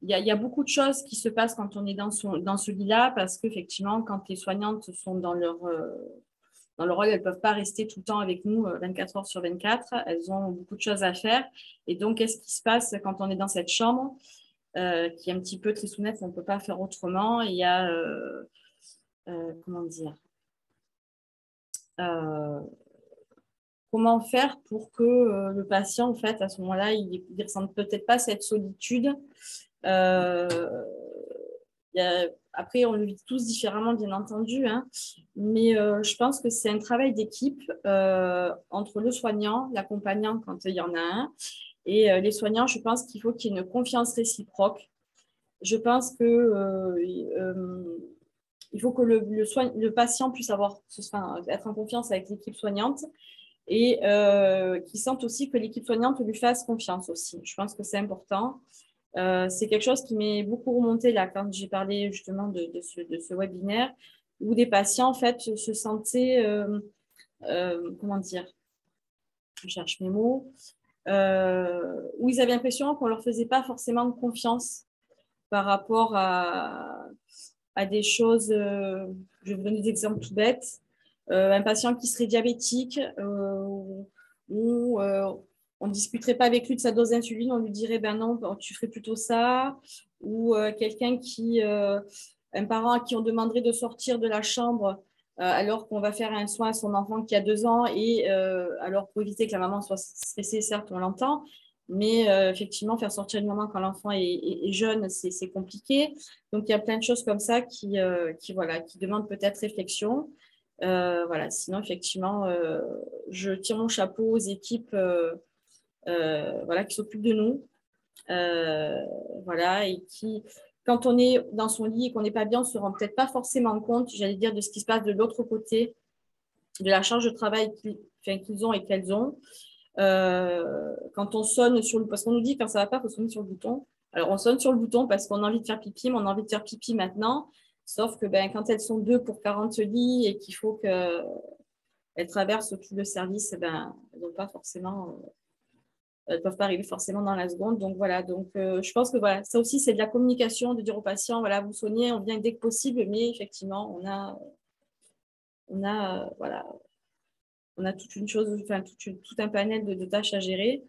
il y a beaucoup de choses qui se passent quand on est dans ce lit-là, parce qu'effectivement, quand les soignantes sont dans leur rôle, elles ne peuvent pas rester tout le temps avec nous 24 heures sur 24. Elles ont beaucoup de choses à faire. Et donc, qu'est-ce qui se passe quand on est dans cette chambre qui est un petit peu tristounette, on ne peut pas faire autrement. Il y a, comment dire, comment faire pour que le patient, en fait, à ce moment-là, il ne ressente peut-être pas cette solitude. Après, on le vit tous différemment, bien entendu, hein, mais je pense que c'est un travail d'équipe entre le soignant, l'accompagnant quand il y en a un, et les soignants. Je pense qu'il faut qu'il y ait une confiance réciproque. Je pense que il faut que le patient puisse être en confiance avec l'équipe soignante et qu'il sente aussi que l'équipe soignante lui fasse confiance aussi. Je pense que c'est important. C'est quelque chose qui m'est beaucoup remonté là quand j'ai parlé justement de ce webinaire, où des patients en fait se sentaient, comment dire, je cherche mes mots, où ils avaient l'impression qu'on ne leur faisait pas forcément confiance par rapport à des choses. Je vais vous donner des exemples tout bêtes. Un patient qui serait diabétique, où on ne discuterait pas avec lui de sa dose d'insuline, on lui dirait ben non, tu ferais plutôt ça. Ou quelqu'un un parent à qui on demanderait de sortir de la chambre alors qu'on va faire un soin à son enfant qui a 2 ans, et alors pour éviter que la maman soit stressée, certes, on l'entend, mais effectivement, faire sortir une maman quand l'enfant est jeune, c'est compliqué. Donc, il y a plein de choses comme ça qui demandent peut-être réflexion. Voilà. Sinon, effectivement, je tire mon chapeau aux équipes voilà, qui s'occupent de nous. Voilà, et qui, quand on est dans son lit et qu'on n'est pas bien, on ne se rend peut-être pas forcément compte, j'allais dire, de ce qui se passe de l'autre côté, de la charge de travail qu'ils ont et qu'elles ont. Quand on sonne sur le... Parce qu'on nous dit quand ça ne va pas, il faut sonner sur le bouton. Alors, on sonne sur le bouton parce qu'on a envie de faire pipi, mais on a envie de faire pipi maintenant. Sauf que quand elles sont 2 pour 40 lits et qu'il faut qu'elles traversent tout le service, elles n'ont pas forcément... elles ne peuvent pas arriver forcément dans la seconde. Donc, voilà. Donc, je pense que voilà, ça aussi, c'est de la communication, de dire aux patients, voilà, vous soignez, on vient dès que possible, mais effectivement, voilà, on a toute une chose, enfin, tout un panel de tâches à gérer.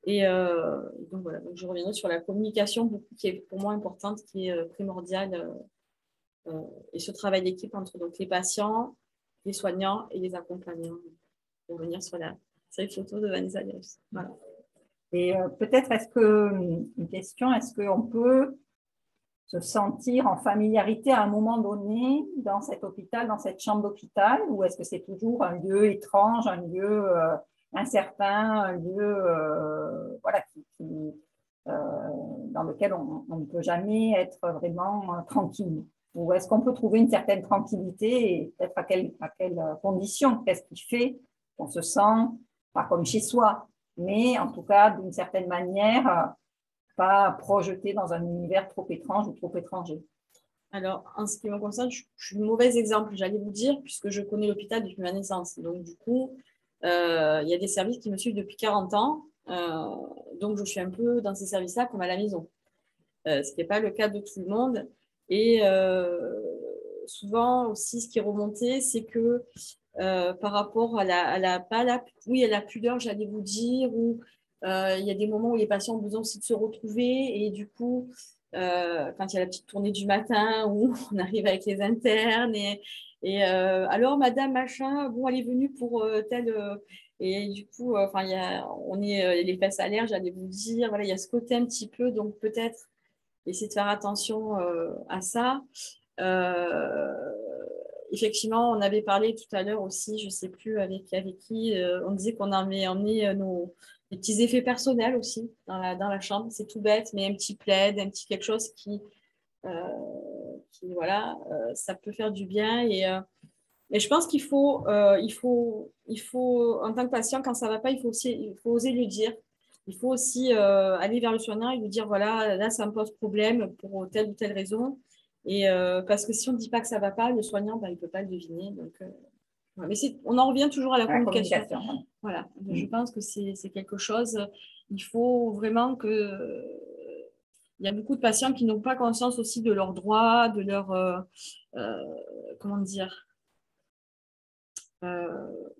Et donc, voilà. Donc, je reviendrai sur la communication, qui est pour moi importante, qui est primordiale. Et ce travail d'équipe entre donc, les patients, les soignants et les accompagnants. Pour revenir sur la série photo de Vanessa Lewis. Voilà. Et peut-être, une question, est-ce qu'on peut se sentir en familiarité à un moment donné dans cet hôpital, dans cette chambre d'hôpital, ou est-ce que c'est toujours un lieu étrange, un lieu incertain, un lieu voilà, dans lequel on ne peut jamais être vraiment tranquille? Ou est-ce qu'on peut trouver une certaine tranquillité, et peut-être à quelles conditions? Qu'est-ce qui fait qu'on se sent pas comme chez soi, mais en tout cas, d'une certaine manière, pas projeté dans un univers trop étrange ou trop étranger? Alors, en ce qui me concerne, je suis un mauvais exemple, j'allais vous dire, puisque je connais l'hôpital depuis ma naissance. Donc, du coup, il y a des services qui me suivent depuis 40 ans. Donc, je suis un peu dans ces services-là comme à la maison. Ce qui n'est pas le cas de tout le monde. Et souvent aussi, ce qui est remonté, c'est que par rapport à la pudeur, j'allais vous dire, où il y a des moments où les patients ont besoin aussi de se retrouver, et du coup, quand il y a la petite tournée du matin où on arrive avec les internes et alors madame machin, bon, elle est venue pour telle et du coup, on est les fesses à l'air, j'allais vous dire, voilà, il y a ce côté un petit peu, donc peut-être essayer de faire attention à ça. Effectivement, on avait parlé tout à l'heure aussi, je ne sais plus avec qui, on disait qu'on avait emmené les petits effets personnels aussi dans la chambre. C'est tout bête, mais un petit plaid, un petit quelque chose qui voilà, ça peut faire du bien. Et je pense qu'il faut, en tant que patient, quand ça ne va pas, il faut oser lui dire. Il faut aussi aller vers le soignant et lui dire, voilà, là, ça me pose problème pour telle ou telle raison. Et parce que si on ne dit pas que ça ne va pas, le soignant, il ne peut pas le deviner. Donc, mais on en revient toujours à la communication. Voilà. Je pense que c'est quelque chose. Il faut vraiment que... Il y a beaucoup de patients qui n'ont pas conscience aussi de leurs droits, de leur... comment dire,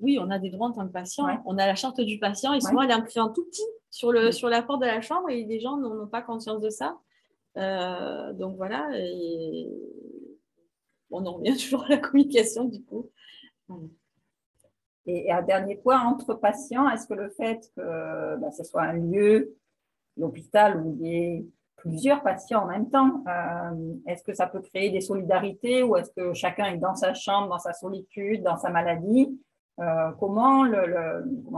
oui, on a des droits en tant que patient. Ouais. On a la charte du patient et souvent elle est inscrite en tout petit sur la porte de la chambre, et les gens n'ont pas conscience de ça. Donc voilà, et on en revient toujours à la communication du coup. Et un dernier point, entre patients, est-ce que le fait que ce soit un lieu, l'hôpital, où il y ait plusieurs patients en même temps, est-ce que ça peut créer des solidarités, ou est-ce que chacun est dans sa chambre, dans sa solitude, dans sa maladie? Comment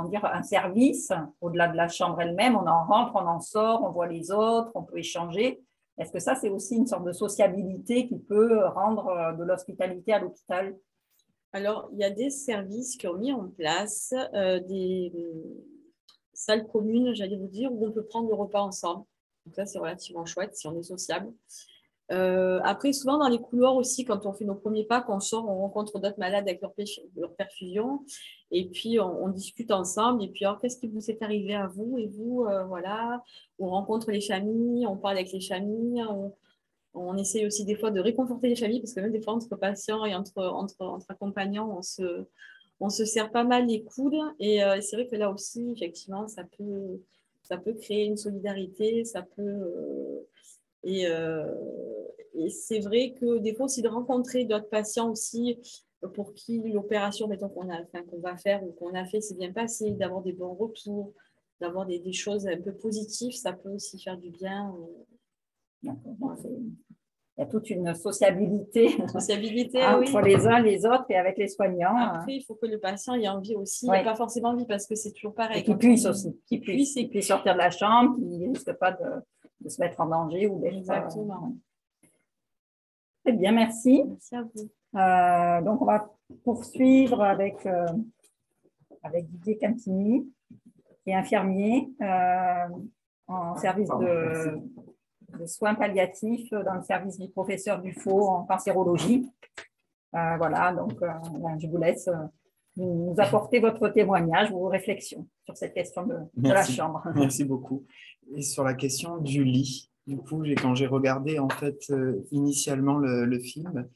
dire, un service, au-delà de la chambre elle-même, on en rentre, on en sort, on voit les autres, on peut échanger. Est-ce que ça, c'est aussi une sorte de sociabilité qui peut rendre de l'hospitalité à l'hôpital? Alors, il y a des services qui ont mis en place des salles communes, j'allais vous dire, où on peut prendre le repas ensemble. Donc ça, c'est relativement chouette si on est sociable. Après, souvent dans les couloirs aussi, quand on fait nos premiers pas, qu'on sort, on rencontre d'autres malades avec leur perfusion. Et puis, on discute ensemble. Et puis, alors, qu'est-ce qui vous est arrivé à vous? Et vous, voilà, on rencontre les familles, on parle avec les familles. On essaye aussi des fois de réconforter les familles, parce que même des fois, entre patients et entre accompagnants, on se serre pas mal les coudes. Et c'est vrai que là aussi, effectivement, ça peut créer une solidarité, ça peut... Et c'est vrai que des fois aussi de rencontrer d'autres patients aussi pour qui l'opération qu'on va faire ou qu'on a fait s'est bien passé, d'avoir des bons retours, d'avoir des choses un peu positives, ça peut aussi faire du bien. D'accord. Il y a toute une sociabilité entre oui. les uns les autres et avec les soignants. Après, il faut que le patient ait envie aussi, pas forcément envie parce que c'est toujours pareil. Et qu'il puisse aussi, qu'il puisse sortir de la chambre, qu'il ne risque pas de se mettre en danger ou d'être. Exactement. Très bien, merci. Merci à vous. Donc, on va poursuivre avec Didier Cantini, qui est infirmier en service de soins palliatifs dans le service du professeur Dufaux en cancérologie. Voilà, donc je vous laisse nous apporter votre témoignage, vos réflexions sur cette question de la chambre. Merci beaucoup. Et sur la question du lit, du coup, quand j'ai regardé en fait initialement le film,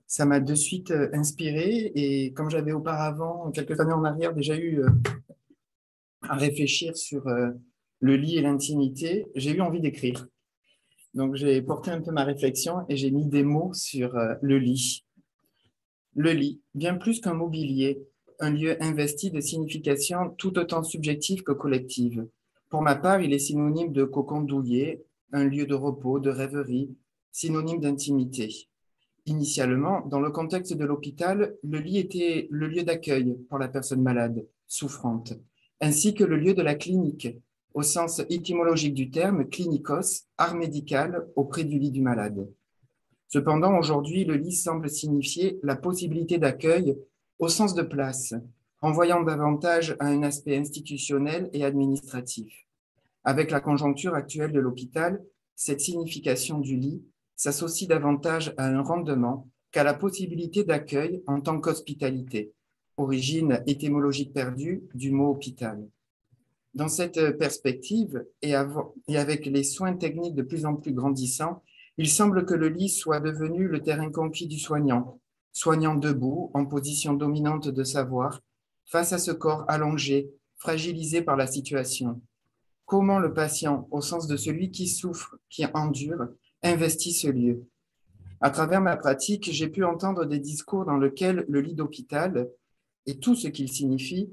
ça m'a de suite inspiré. Et comme j'avais auparavant, quelques années en arrière, déjà eu à réfléchir sur le lit et l'intimité, j'ai eu envie d'écrire. Donc, j'ai porté un peu ma réflexion et j'ai mis des mots sur le lit. Le lit, bien plus qu'un mobilier, un lieu investi de signification tout autant subjective que collective. Pour ma part, il est synonyme de cocon douillet, un lieu de repos, de rêverie, synonyme d'intimité. Initialement, dans le contexte de l'hôpital, le lit était le lieu d'accueil pour la personne malade, souffrante, ainsi que le lieu de la clinique, au sens étymologique du terme, clinikos, art médical auprès du lit du malade. Cependant, aujourd'hui, le lit semble signifier la possibilité d'accueil au sens de place, renvoyant davantage à un aspect institutionnel et administratif. Avec la conjoncture actuelle de l'hôpital, cette signification du lit s'associe davantage à un rendement qu'à la possibilité d'accueil en tant qu'hospitalité, origine étymologique perdue du mot hôpital. Dans cette perspective, et avec les soins techniques de plus en plus grandissants, il semble que le lit soit devenu le terrain conquis du soignant, soignant debout, en position dominante de savoir, face à ce corps allongé, fragilisé par la situation. Comment le patient, au sens de celui qui souffre, qui endure, investit ce lieu? À travers ma pratique, j'ai pu entendre des discours dans lesquels le lit d'hôpital et tout ce qu'il signifie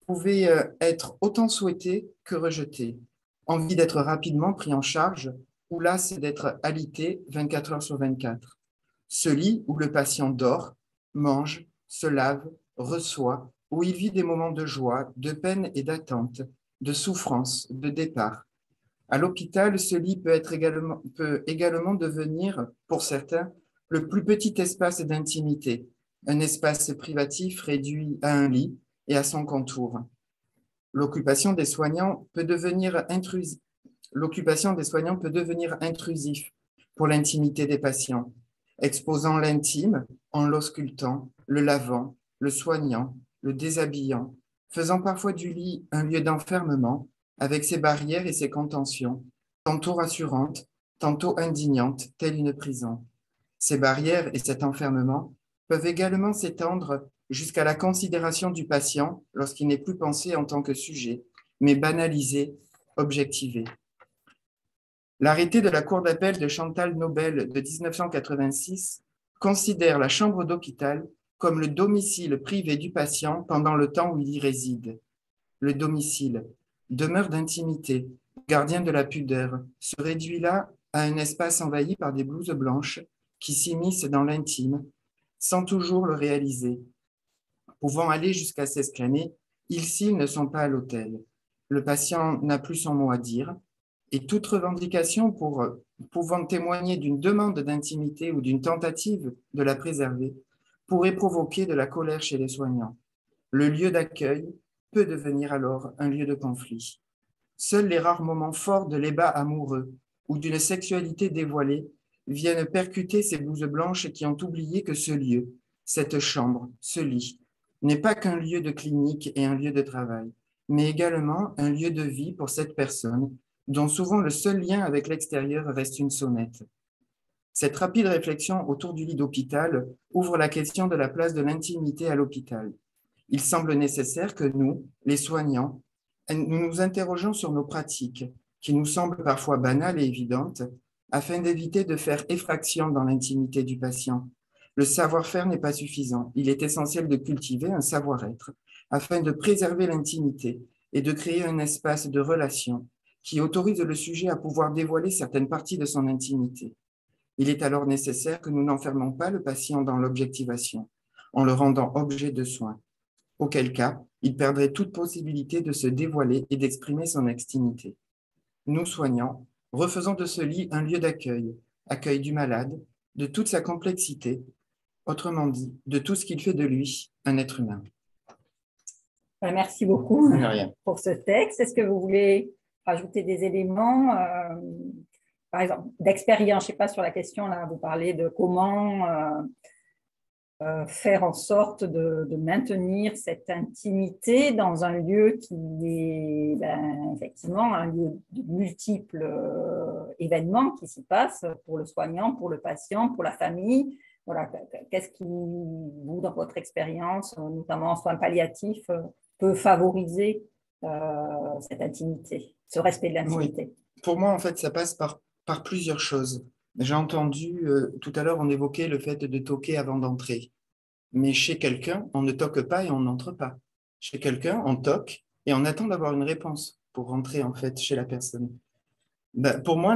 pouvait être autant souhaité que rejeté. Envie d'être rapidement pris en charge ou las d'être alité 24 heures sur 24. Ce lit où le patient dort, mange, se lave, reçoit, où il vit des moments de joie, de peine et d'attente, de souffrance, de départ. À l'hôpital, ce lit peut également devenir, pour certains, le plus petit espace d'intimité, un espace privatif réduit à un lit et à son contour. L'occupation des soignants peut devenir intrusif pour l'intimité des patients, exposant l'intime en l'auscultant, le lavant, le soignant, le déshabillant, faisant parfois du lit un lieu d'enfermement avec ses barrières et ses contentions, tantôt rassurantes, tantôt indignantes, telle une prison. Ces barrières et cet enfermement peuvent également s'étendre jusqu'à la considération du patient lorsqu'il n'est plus pensé en tant que sujet, mais banalisé, objectivé. L'arrêté de la Cour d'appel de Chantal Nobel de 1986 considère la chambre d'hôpital comme le domicile privé du patient pendant le temps où il y réside. Le domicile, demeure d'intimité, gardien de la pudeur, se réduit là à un espace envahi par des blouses blanches qui s'immiscent dans l'intime, sans toujours le réaliser, pouvant aller jusqu'à s'exclamer « ils s'ils ne sont pas à l'hôtel ». Le patient n'a plus son mot à dire, et toute revendication pouvant témoigner d'une demande d'intimité ou d'une tentative de la préserver pourrait provoquer de la colère chez les soignants. Le lieu d'accueil peut devenir alors un lieu de conflit. Seuls les rares moments forts de l'ébat amoureux, ou d'une sexualité dévoilée viennent percuter ces blouses blanches qui ont oublié que ce lieu, cette chambre, ce lit, n'est pas qu'un lieu de clinique et un lieu de travail, mais également un lieu de vie pour cette personne, dont souvent le seul lien avec l'extérieur reste une sonnette. Cette rapide réflexion autour du lit d'hôpital ouvre la question de la place de l'intimité à l'hôpital. Il semble nécessaire que nous, les soignants, nous nous interrogeons sur nos pratiques, qui nous semblent parfois banales et évidentes, afin d'éviter de faire effraction dans l'intimité du patient. Le savoir-faire n'est pas suffisant. Il est essentiel de cultiver un savoir-être afin de préserver l'intimité et de créer un espace de relation qui autorise le sujet à pouvoir dévoiler certaines parties de son intimité. Il est alors nécessaire que nous n'enfermons pas le patient dans l'objectivation, en le rendant objet de soins. Auquel cas, il perdrait toute possibilité de se dévoiler et d'exprimer son intimité. Nous, soignants, refaisons de ce lit un lieu d'accueil, accueil du malade, de toute sa complexité, autrement dit, de tout ce qu'il fait de lui un être humain. Merci beaucoup pour ce texte. Est-ce que vous voulez rajouter des éléments, par exemple, d'expérience, je ne sais pas, sur la question, là, vous parlez de comment faire en sorte de maintenir cette intimité dans un lieu qui est effectivement un lieu de multiples événements qui s'y passent pour le soignant, pour le patient, pour la famille. Voilà, qu'est-ce qui, vous, dans votre expérience, notamment en soins palliatifs, peut favoriser cette intimité, ce respect de l'intimité? Oui. Pour moi, en fait, ça passe par plusieurs choses. J'ai entendu, tout à l'heure, on évoquait le fait de toquer avant d'entrer. Mais chez quelqu'un, on ne toque pas et on n'entre pas. Chez quelqu'un, on toque et on attend d'avoir une réponse pour rentrer, en fait, chez la personne. Pour moi,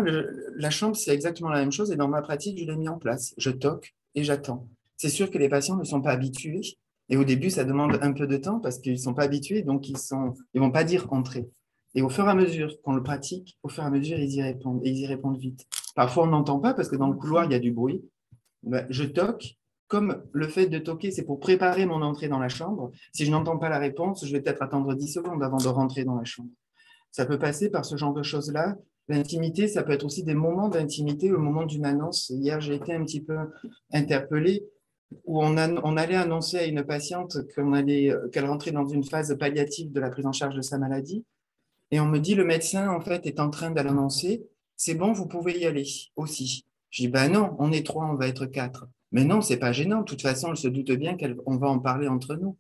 la chambre, c'est exactement la même chose et dans ma pratique, je l'ai mis en place. Je toque et j'attends. C'est sûr que les patients ne sont pas habitués et au début, ça demande un peu de temps parce qu'ils ne sont pas habitués, donc ils ne vont pas dire « entrer ». Et au fur et à mesure qu'on le pratique, au fur et à mesure, ils y répondent et ils y répondent vite. Parfois, on n'entend pas parce que dans le couloir, il y a du bruit. Je toque. Comme le fait de toquer, c'est pour préparer mon entrée dans la chambre, si je n'entends pas la réponse, je vais peut-être attendre 10 secondes avant de rentrer dans la chambre. Ça peut passer par ce genre de choses-là. L'intimité, ça peut être aussi des moments d'intimité, le moment d'une annonce. Hier, j'ai été un petit peu interpellée où on allait annoncer à une patiente qu'elle rentrait dans une phase palliative de la prise en charge de sa maladie. Et on me dit, le médecin, en fait, est en train de l'annoncer. C'est bon, vous pouvez y aller aussi. Je dis, non, on est 3, on va être 4. Mais non, c'est pas gênant. De toute façon, elle se doute bien qu'on va en parler entre nous.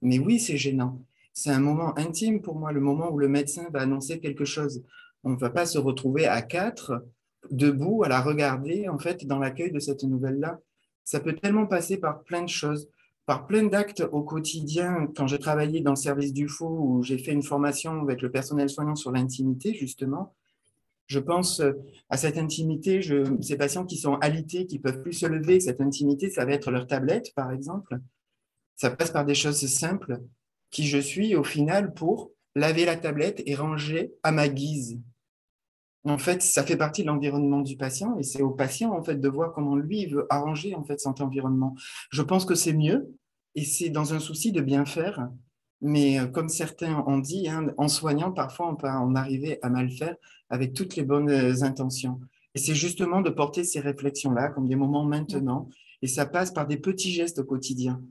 Mais oui, c'est gênant. C'est un moment intime pour moi, le moment où le médecin va annoncer quelque chose. On ne va pas se retrouver à 4, debout, à la regarder, en fait, dans l'accueil de cette nouvelle-là. Ça peut tellement passer par plein de choses, par plein d'actes au quotidien. Quand j'ai travaillé dans le service du FO, où j'ai fait une formation avec le personnel soignant sur l'intimité, justement, je pense à cette intimité, ces patients qui sont alités, qui ne peuvent plus se lever, cette intimité, ça va être leur tablette, par exemple. Ça passe par des choses simples, qui je suis au final pour laver la tablette et ranger à ma guise. En fait, ça fait partie de l'environnement du patient et c'est au patient en fait, de voir comment lui veut arranger en fait, cet environnement. Je pense que c'est mieux et c'est dans un souci de bien faire. Mais comme certains ont dit, en soignant, parfois on peut en arriver à mal faire avec toutes les bonnes intentions. Et c'est justement de porter ces réflexions-là comme des moments maintenant. Et ça passe par des petits gestes au quotidien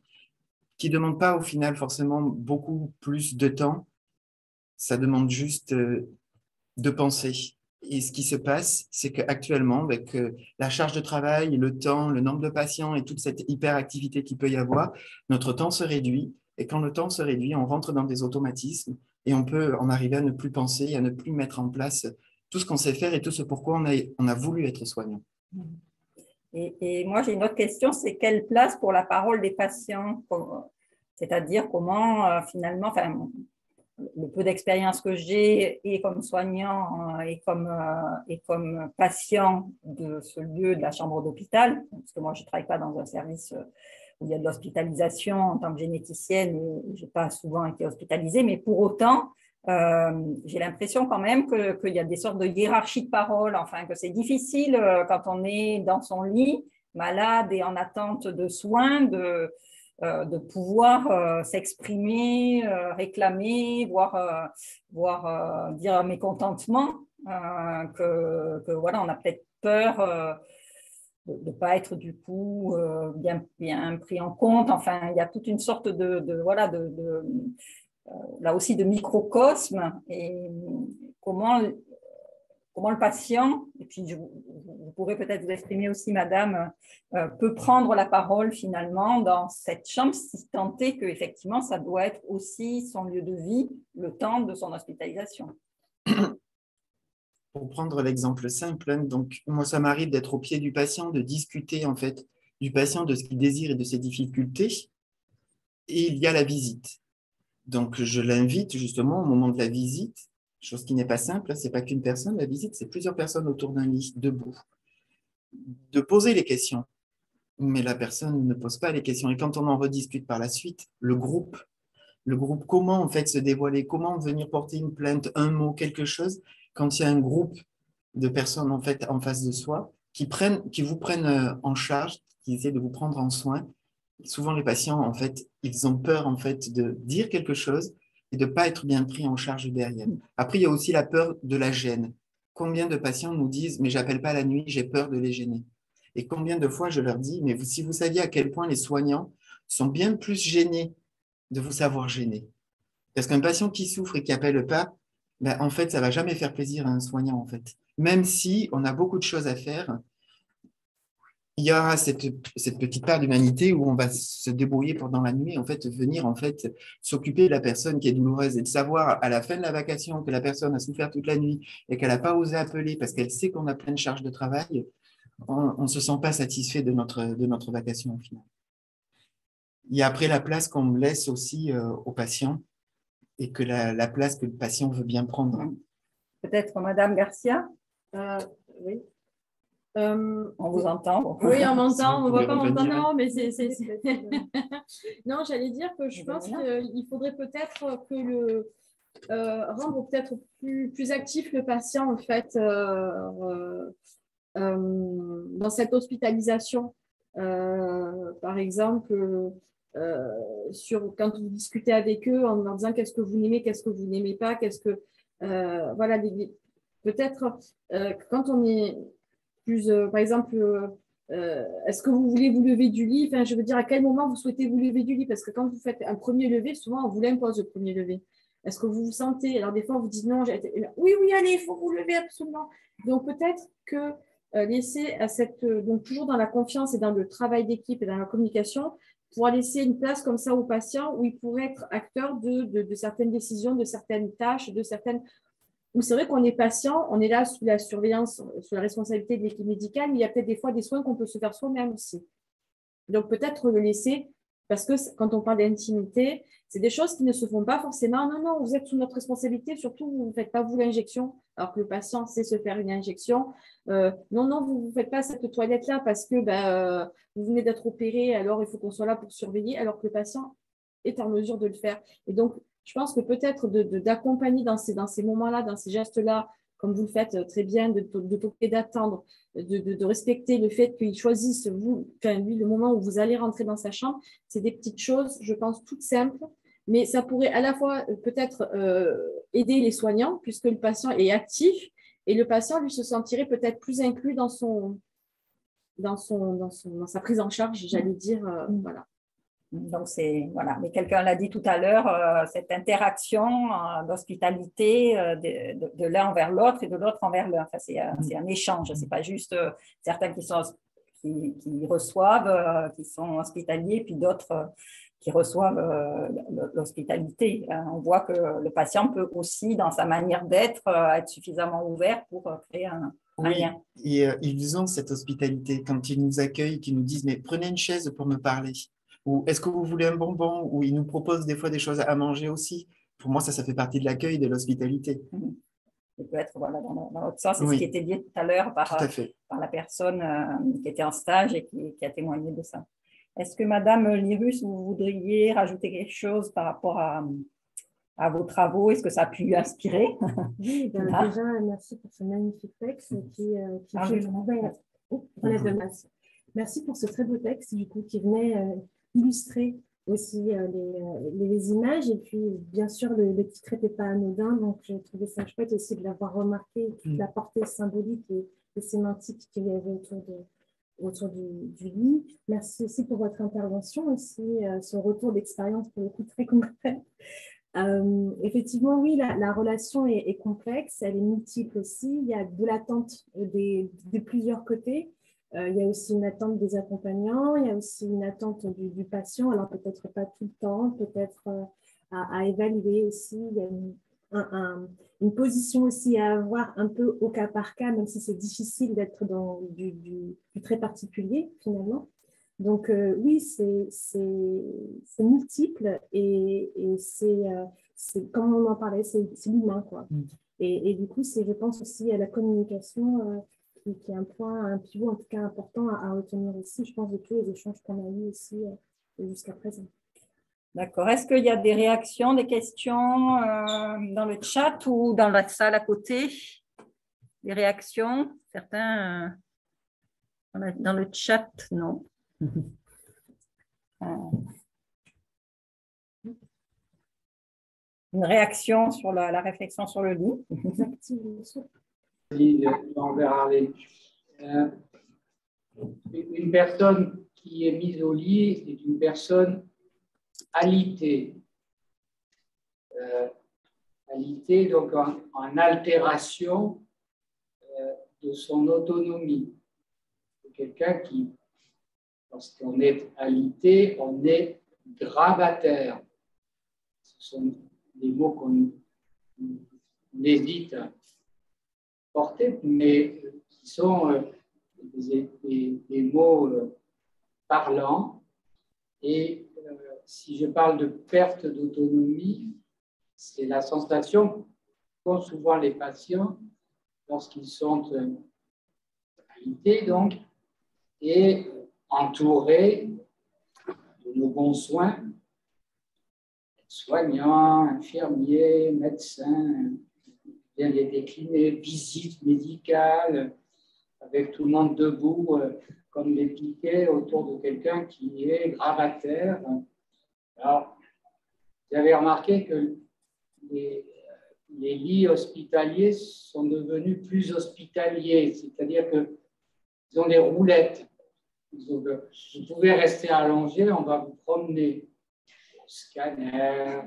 qui ne demandent pas au final forcément beaucoup plus de temps. Ça demande juste de penser. Et ce qui se passe, c'est qu'actuellement, avec la charge de travail, le temps, le nombre de patients et toute cette hyperactivité qu'il peut y avoir, notre temps se réduit. Et quand le temps se réduit, on rentre dans des automatismes et on peut en arriver à ne plus penser et à ne plus mettre en place tout ce qu'on sait faire et tout ce pourquoi on a voulu être soignant. Et moi, j'ai une autre question, c'est quelle place pour la parole des patients? C'est-à-dire comment, finalement, le peu d'expérience que j'ai et comme soignant et comme patient de ce lieu de la chambre d'hôpital, parce que moi, je ne travaille pas dans un service où il y a de l'hospitalisation en tant que généticienne, je n'ai pas souvent été hospitalisée, mais pour autant, j'ai l'impression quand même qu'il y a des sortes de hiérarchie de parole, enfin que c'est difficile quand on est dans son lit, malade et en attente de soins, de pouvoir s'exprimer, réclamer, voire dire un mécontentement. voilà, on a peut-être peur de ne pas être du coup bien pris en compte. Enfin, il y a toute une sorte voilà, là aussi de microcosme, et comment le patient, et puis vous pourrez peut-être vous exprimer aussi, madame, peut prendre la parole finalement dans cette chambre, si tant est qu'effectivement, ça doit être aussi son lieu de vie, le temps de son hospitalisation. Pour prendre l'exemple simple, hein, donc moi, ça m'arrive d'être au pied du patient, de discuter en fait du patient, de ce qu'il désire et de ses difficultés, et il y a la visite. Donc, je l'invite justement au moment de la visite, chose qui n'est pas simple, c'est pas qu'une personne, la visite, c'est plusieurs personnes autour d'un lit, debout, de poser les questions. Mais la personne ne pose pas les questions. Et quand on en rediscute par la suite, le groupe, comment en fait se dévoiler, comment venir porter une plainte, un mot, quelque chose, quand il y a un groupe de personnes en fait en face de soi qui vous prennent en charge, qui essaient de vous prendre en soin. Souvent, les patients, en fait, ils ont peur en fait de dire quelque chose et de ne pas être bien pris en charge derrière. Après, il y a aussi la peur de la gêne. Combien de patients nous disent « mais j'appelle pas la nuit, j'ai peur de les gêner ». Et combien de fois je leur dis « mais si vous saviez à quel point les soignants sont bien plus gênés de vous savoir gêner ». Parce qu'un patient qui souffre et qui n'appelle pas, ben, en fait, ça ne va jamais faire plaisir à un soignant, en fait. Même si on a beaucoup de choses à faire, il y aura cette petite part d'humanité où on va se débrouiller pendant la nuit, en fait, venir en fait s'occuper de la personne qui est douloureuse et de savoir à la fin de la vacation que la personne a souffert toute la nuit et qu'elle n'a pas osé appeler parce qu'elle sait qu'on a plein de charges de travail, on ne se sent pas satisfait de notre vacation au final. Il y a après la place qu'on laisse aussi aux patients et que la place que le patient veut bien prendre. Peut-être Madame Garcia. Oui. On vous entend. Oui, on m'entend, on ne voit pas m'entendre. Non, mais c'est... Non, j'allais dire que je pense qu'il faudrait peut-être que rendre peut-être plus actif le patient, en fait, dans cette hospitalisation. Par exemple, quand vous discutez avec eux en leur disant qu'est-ce que vous n'aimez, qu'est-ce que vous n'aimez pas, voilà, peut-être quand on est plus, par exemple, est-ce que vous voulez vous lever du lit? Enfin, je veux dire, à quel moment vous souhaitez vous lever du lit? Parce que quand vous faites un premier lever, souvent, on vous l'impose le premier lever. Est-ce que vous vous sentez? Alors, des fois, on vous dit non, oui, allez, il faut vous lever absolument. Donc, peut-être que laisser donc toujours dans la confiance et dans le travail d'équipe et dans la communication, pouvoir laisser une place comme ça au patient où il pourrait être acteur de certaines décisions, de certaines tâches, où c'est vrai qu'on est patient, on est là sous la surveillance, sous la responsabilité de l'équipe médicale, mais il y a peut-être des fois des soins qu'on peut se faire soi-même aussi. Donc peut-être le laisser, parce que quand on parle d'intimité, c'est des choses qui ne se font pas forcément. Non, vous êtes sous notre responsabilité, surtout vous ne faites pas vous l'injection, alors que le patient sait se faire une injection. Non, vous ne faites pas cette toilette-là parce que vous venez d'être opéré, alors il faut qu'on soit là pour surveiller, alors que le patient est en mesure de le faire. Et donc, je pense que peut-être d'accompagner dans ces moments-là, dans ces gestes-là, comme vous le faites très bien, de toquer, d'attendre, de respecter le fait qu'il choisisse, lui, le moment où vous allez rentrer dans sa chambre. C'est des petites choses, je pense, toutes simples, mais ça pourrait à la fois peut-être aider les soignants, puisque le patient est actif, et le patient, lui, se sentirait peut-être plus inclus dans sa prise en charge, j'allais dire, voilà. Donc, voilà. Mais quelqu'un l'a dit tout à l'heure, cette interaction d'hospitalité de l'un envers l'autre et de l'autre envers l'un. Enfin, c'est un échange. Ce n'est pas juste certains qui reçoivent, qui sont hospitaliers, puis d'autres qui reçoivent l'hospitalité. On voit que le patient peut aussi, dans sa manière d'être, être suffisamment ouvert pour créer un lien. Et ils ont cette hospitalité quand ils nous accueillent, qu'ils nous disent « mais prenez une chaise pour me parler ». Ou est-ce que vous voulez un bonbon? Ou ils nous proposent des fois des choses à manger aussi. Pour moi, ça fait partie de l'accueil, de l'hospitalité. Ça peut être dans l'autre sens, c'est ce qui était dit tout à l'heure par la personne qui était en stage et qui a témoigné de ça. Est-ce que Madame Lyrus, vous voudriez rajouter quelque chose par rapport à vos travaux? Est-ce que ça a pu inspirer? Oui, déjà, merci pour ce magnifique texte Merci pour ce très beau texte du coup, qui venait illustrer aussi les images. Et puis, bien sûr, le titre n'était pas anodin, donc j'ai trouvé ça chouette aussi de l'avoir remarqué, toute la portée symbolique et sémantique qu'il y avait autour du lit. Merci aussi pour votre intervention, aussi ce retour d'expérience pour le coup très concret. Effectivement, oui, la relation est complexe, elle est multiple aussi. Il y a de l'attente de plusieurs côtés. Il y a aussi une attente des accompagnants, il y a aussi une attente du patient, alors peut-être pas tout le temps, peut-être à évaluer aussi. Il y a une position aussi à avoir un peu au cas par cas, même si c'est difficile d'être dans du très particulier finalement. Donc oui, c'est multiple et c'est comme on en parlait, c'est l'humain, quoi. Et du coup, je pense aussi à la communication qui est un pivot en tout cas important à retenir aussi, je pense, de tous les échanges qu'on a eus aussi jusqu'à présent. D'accord. Est-ce qu'il y a des réactions, des questions dans le chat ou dans la salle à côté? Des réactions? Certains dans le chat, non. Une réaction sur la réflexion sur le lit. Une personne qui est mise au lit est une personne alitée. Alitée, donc en altération de son autonomie. C'est quelqu'un qui, lorsqu'on est alité, on est gravataire. Ce sont des mots qu'on hésite à porter, mais qui sont des mots parlants. Et si je parle de perte d'autonomie, c'est la sensation qu'ont souvent les patients lorsqu'ils sont alités, donc, et entourés de nos bons soins, soignants, infirmiers, médecins, bien les décliner, visites médicales, avec tout le monde debout, comme des piquets autour de quelqu'un qui est gravataire. Alors, vous avez remarqué que les lits hospitaliers sont devenus plus hospitaliers, c'est-à-dire qu'ils ont des roulettes. Vous pouvez rester allongé, on va vous promener au scanner,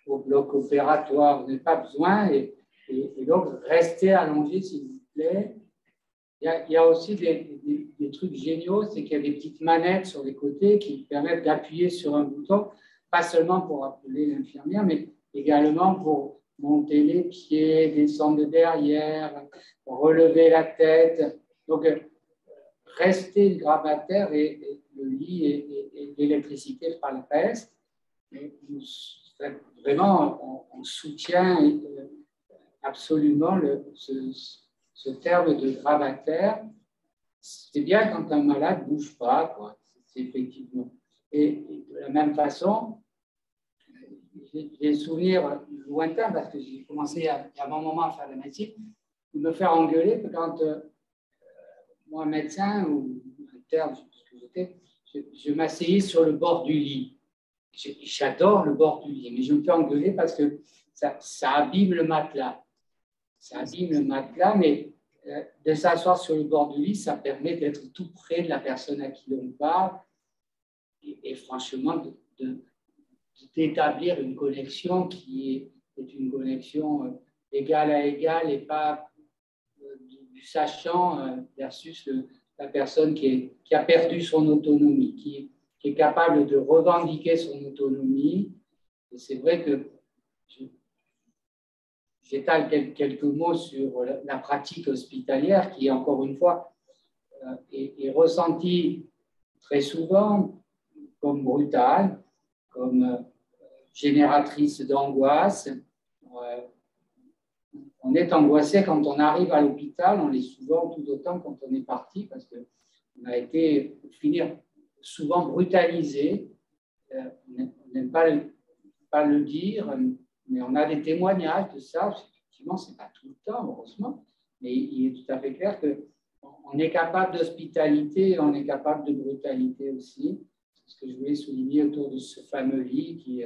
au bloc opératoire, vous n'avez pas besoin, et donc restez allongé s'il vous plaît. Il y a aussi des trucs géniaux, c'est qu'il y a des petites manettes sur les côtés qui permettent d'appuyer sur un bouton, pas seulement pour appeler l'infirmière, mais également pour monter les pieds, descendre derrière, relever la tête. Donc, rester gravataire et le lit et l'électricité par le reste. Vraiment, on soutient absolument ce terme de gravataire. C'est bien quand un malade ne bouge pas, quoi. C'est effectivement. Et de la même façon, j'ai des souvenirs lointains, parce que j'ai commencé il y a un bon moment à faire de la médecine, de me faire engueuler quand moi, médecin ou interne, je sais pas ce que j'étais, je m'asseyais sur le bord du lit. J'adore le bord du lit, mais je me fais engueuler parce que ça abîme le matelas. Ça abîme le matelas, mais de s'asseoir sur le bord du lit, ça permet d'être tout près de la personne à qui l'on parle et franchement d'établir une connexion qui est une connexion égal à égal et pas du sachant versus la personne qui a perdu son autonomie, qui est capable de revendiquer son autonomie. Et c'est vrai que j'étale quelques mots sur la pratique hospitalière qui, encore une fois, est ressentie très souvent comme brutale, comme génératrice d'angoisse. On est angoissé quand on arrive à l'hôpital, on l'est souvent tout autant quand on est parti, parce qu'on a été, pour finir, souvent brutalisé. On n'aime pas le dire, mais on a des témoignages de ça. Effectivement, ce n'est pas tout le temps, heureusement, mais il est tout à fait clair qu'on est capable d'hospitalité, on est capable de brutalité aussi. ce que je voulais souligner autour de ce fameux lit qui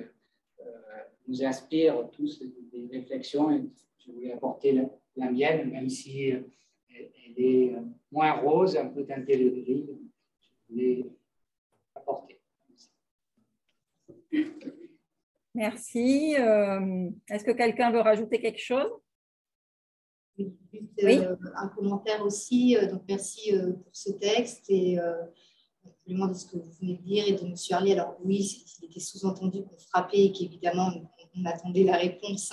nous inspire tous des réflexions. Et je voulais apporter la mienne, même si elle est moins rose, un peu teintée de gris. Je voulais apporter. Merci. Est-ce que quelqu'un veut rajouter quelque chose? Oui, juste un commentaire aussi. Donc, merci pour ce texte et complément de ce que vous venez de dire et de M. Harlier. Alors oui, il était sous-entendu qu'on frappait et qu'évidemment, on attendait la réponse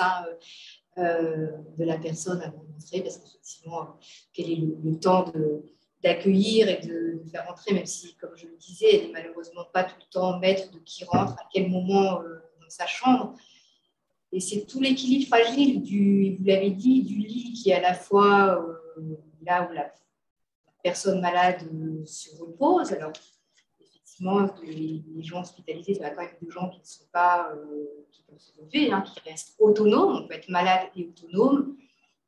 de la personne avant d'entrer, parce qu'effectivement, quel est le temps d'accueillir et de faire entrer, même si, comme je le disais, elle n'est malheureusement pas tout le temps maître de qui rentre, à quel moment dans sa chambre. Et c'est tout l'équilibre fragile, vous l'avez dit, du lit qui est à la fois là où la personne malade se repose. Alors, effectivement, les gens hospitalisés, ça va quand même des gens qui ne sont pas, qui peuvent se lever, hein, qui restent autonomes, on peut être malade et autonome,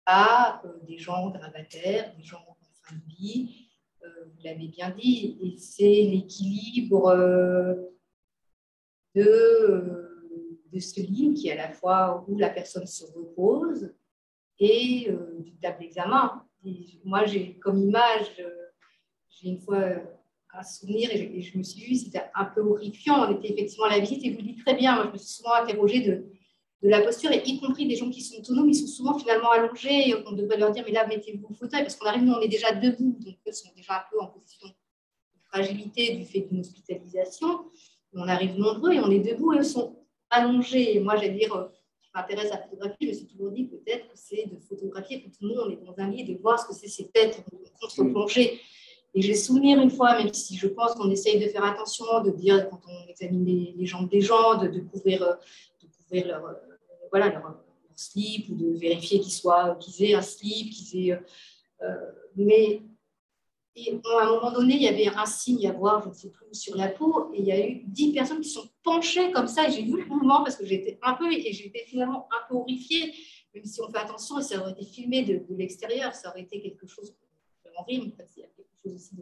à des gens grabataires, des gens en fin de vie, vous l'avez bien dit, et c'est l'équilibre de ce lit qui est à la fois où la personne se repose et du table d'examen. Moi, j'ai comme image, j'ai une fois un souvenir et je me suis dit, c'était un peu horrifiant. On était effectivement à la visite et vous le dites très bien. Moi, je me suis souvent interrogée de la posture, et y compris des gens qui sont autonomes, ils sont souvent finalement allongés. Et on devrait leur dire, mais là, mettez-vous au fauteuil, parce qu'on arrive, nous, on est déjà debout, donc eux sont déjà un peu en position de fragilité du fait d'une hospitalisation. On arrive nombreux et on est debout et eux sont allongés. Et moi, j'allais dire, je m'intéresse à la photographie, je me suis toujours dit peut-être que c'est de photographier que tout le monde est dans un lit et de voir ce que c'est ces têtes en contre-plongée. Et j'ai souvenir une fois, même si je pense qu'on essaye de faire attention, de dire quand on examine les jambes des gens, de couvrir leur slip, ou de vérifier qu'ils aient un slip, mais à un moment donné, il y avait un signe à voir, je ne sais plus, sur la peau, et il y a eu 10 personnes qui sont penchées comme ça, et j'ai vu le mouvement parce que j'étais finalement un peu horrifiée, même si on fait attention, et ça aurait été filmé de l'extérieur, ça aurait été quelque chose en rime, il y a quelque chose aussi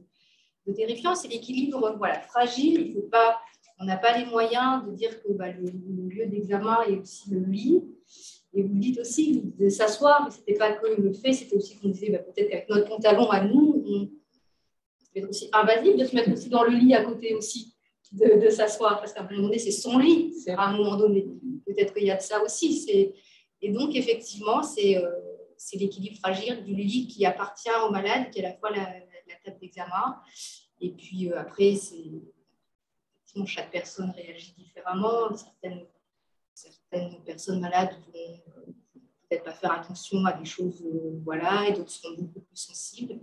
de terrifiant. C'est l'équilibre fragile. Il faut pas, on n'a pas les moyens de dire que le lieu d'examen est aussi le lit. Et vous dites aussi de s'asseoir, mais ce n'était pas que le fait, c'était aussi qu'on disait peut-être qu'avec notre pantalon à nous, c'est aussi invasif de se mettre aussi dans le lit à côté aussi, de s'asseoir, parce qu'à un moment donné, c'est son lit, à un moment donné. Peut-être qu'il y a de ça aussi. Et donc, effectivement, c'est l'équilibre fragile du lit qui appartient au malade, qui est à la fois la table d'examen. Et puis après, effectivement, chaque personne réagit différemment. Certaines personnes malades vont peut-être pas faire attention à des choses, et d'autres seront beaucoup plus sensibles.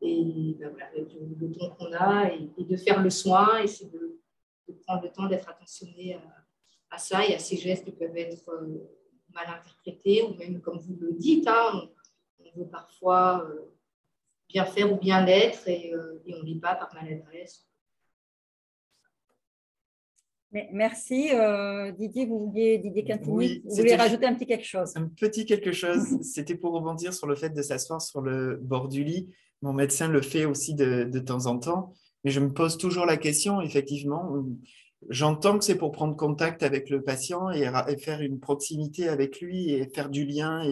Et avec le temps qu'on a, et de faire le soin, et c'est de prendre le temps d'être attentionné à ça et à ces gestes qui peuvent être mal interprétés, ou même, comme vous le dites, on veut parfois bien faire ou bien l'être, et on n'est pas par maladresse. Merci. Didier Cantini, oui, vous voulez rajouter un petit quelque chose? Un petit quelque chose, c'était pour rebondir sur le fait de s'asseoir sur le bord du lit. Mon médecin le fait aussi de temps en temps, mais je me pose toujours la question, effectivement. J'entends que c'est pour prendre contact avec le patient et faire une proximité avec lui et faire du lien,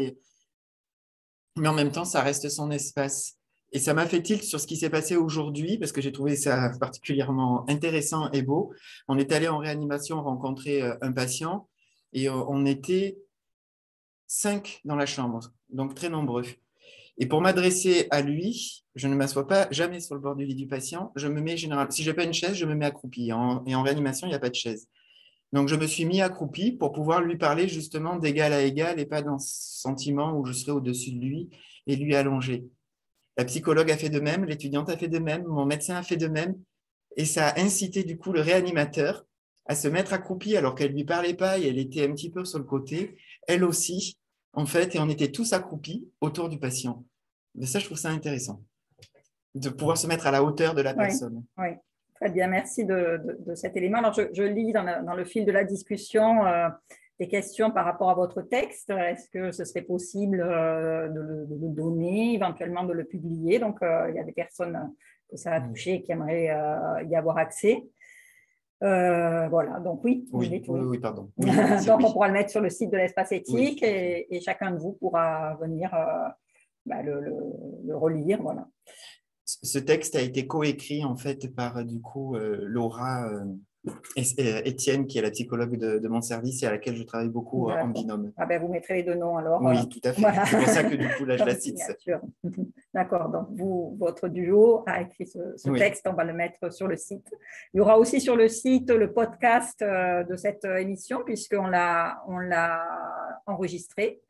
mais en même temps, ça reste son espace. Et ça m'a fait tilt sur ce qui s'est passé aujourd'hui, parce que j'ai trouvé ça particulièrement intéressant et beau. On est allé en réanimation rencontrer un patient, et on était 5 dans la chambre, donc très nombreux. Et pour m'adresser à lui, je ne m'assois pas jamais sur le bord du lit du patient. Je me mets généralement, si je n'ai pas une chaise, je me mets accroupi. Et en réanimation, il n'y a pas de chaise. Donc, je me suis mis accroupi pour pouvoir lui parler justement d'égal à égal, et pas dans ce sentiment où je serais au-dessus de lui et lui allongé. La psychologue a fait de même, l'étudiante a fait de même, mon médecin a fait de même. Et ça a incité du coup le réanimateur à se mettre accroupi alors qu'elle ne lui parlait pas et elle était un petit peu sur le côté, elle aussi, en fait, et on était tous accroupis autour du patient. Mais ça, je trouve ça intéressant, de pouvoir se mettre à la hauteur de la personne. Oui, très bien, merci de cet élément. Alors, je lis dans le fil de la discussion des questions par rapport à votre texte. Est-ce que ce serait possible de le donner, éventuellement de le publier? Donc, il y a des personnes que ça a touché et qui aimeraient y avoir accès. Voilà, donc oui, oui, pardon. Oui, donc on pourra le mettre sur le site de l'Espace Éthique et chacun de vous pourra venir le relire. Voilà. Ce texte a été coécrit en fait par du coup Laura Étienne, qui est la psychologue de mon service et à laquelle je travaille beaucoup en binôme. Ah ben, vous mettrez les deux noms alors. Oui, tout à fait. Voilà. C'est pour ça que du coup là je la cite. D'accord, donc votre duo a écrit ce texte, on va le mettre sur le site. Il y aura aussi sur le site le podcast de cette émission puisqu'on l'a enregistré.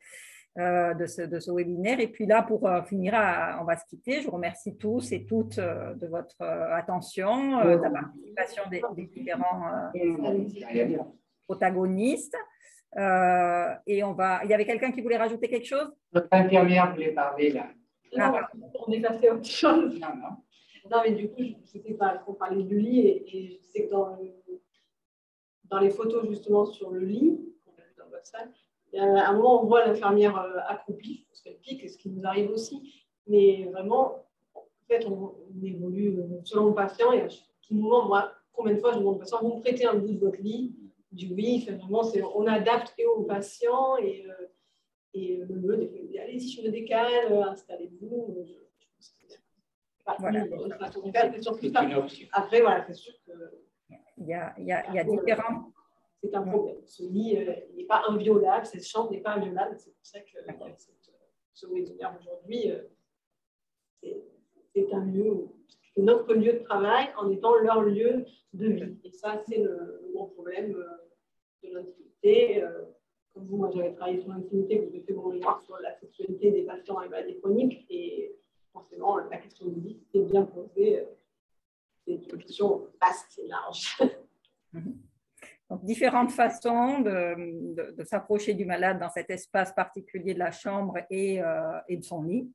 De ce webinaire. Et puis là, pour finir, on va se quitter. Je vous remercie tous et toutes de votre attention, de la participation des différents protagonistes. Et il y avait quelqu'un qui voulait rajouter quelque chose? Notre infirmière voulait parler là. Non, on est passé à autre chose. Non, mais du coup, c'était pour parler du lit et je sais que dans les photos justement sur le lit, qu'on a vu dans votre salle, à un moment, on voit l'infirmière accroupie, parce qu'elle pique, ce qui nous arrive aussi. Mais vraiment, en fait, on évolue selon le patient. Et à tout moment, moi, combien de fois je demande au patient, vous me prêtez un bout de votre lit? Du oui, vraiment, on adapte et au patient et le mieux, des fois, il dit, allez-y, je me décale, installez-vous. Voilà. Après, voilà, c'est sûr que. Il y a différents. C'est un problème. Ce lit n'est pas inviolable, cette chambre n'est pas inviolable. C'est pour ça que ce webinaire aujourd'hui, c'est un lieu, c'est notre lieu de travail en étant leur lieu de vie. Et ça, c'est le gros problème de l'intimité. Comme vous, moi, j'avais travaillé sur l'intimité, vous avez fait mon mémoire sur la sexualité des patients à maladies chroniques. Et forcément, la question de vie est bien posée. C'est une question vaste et large. Donc, différentes façons de s'approcher du malade dans cet espace particulier de la chambre et de son lit.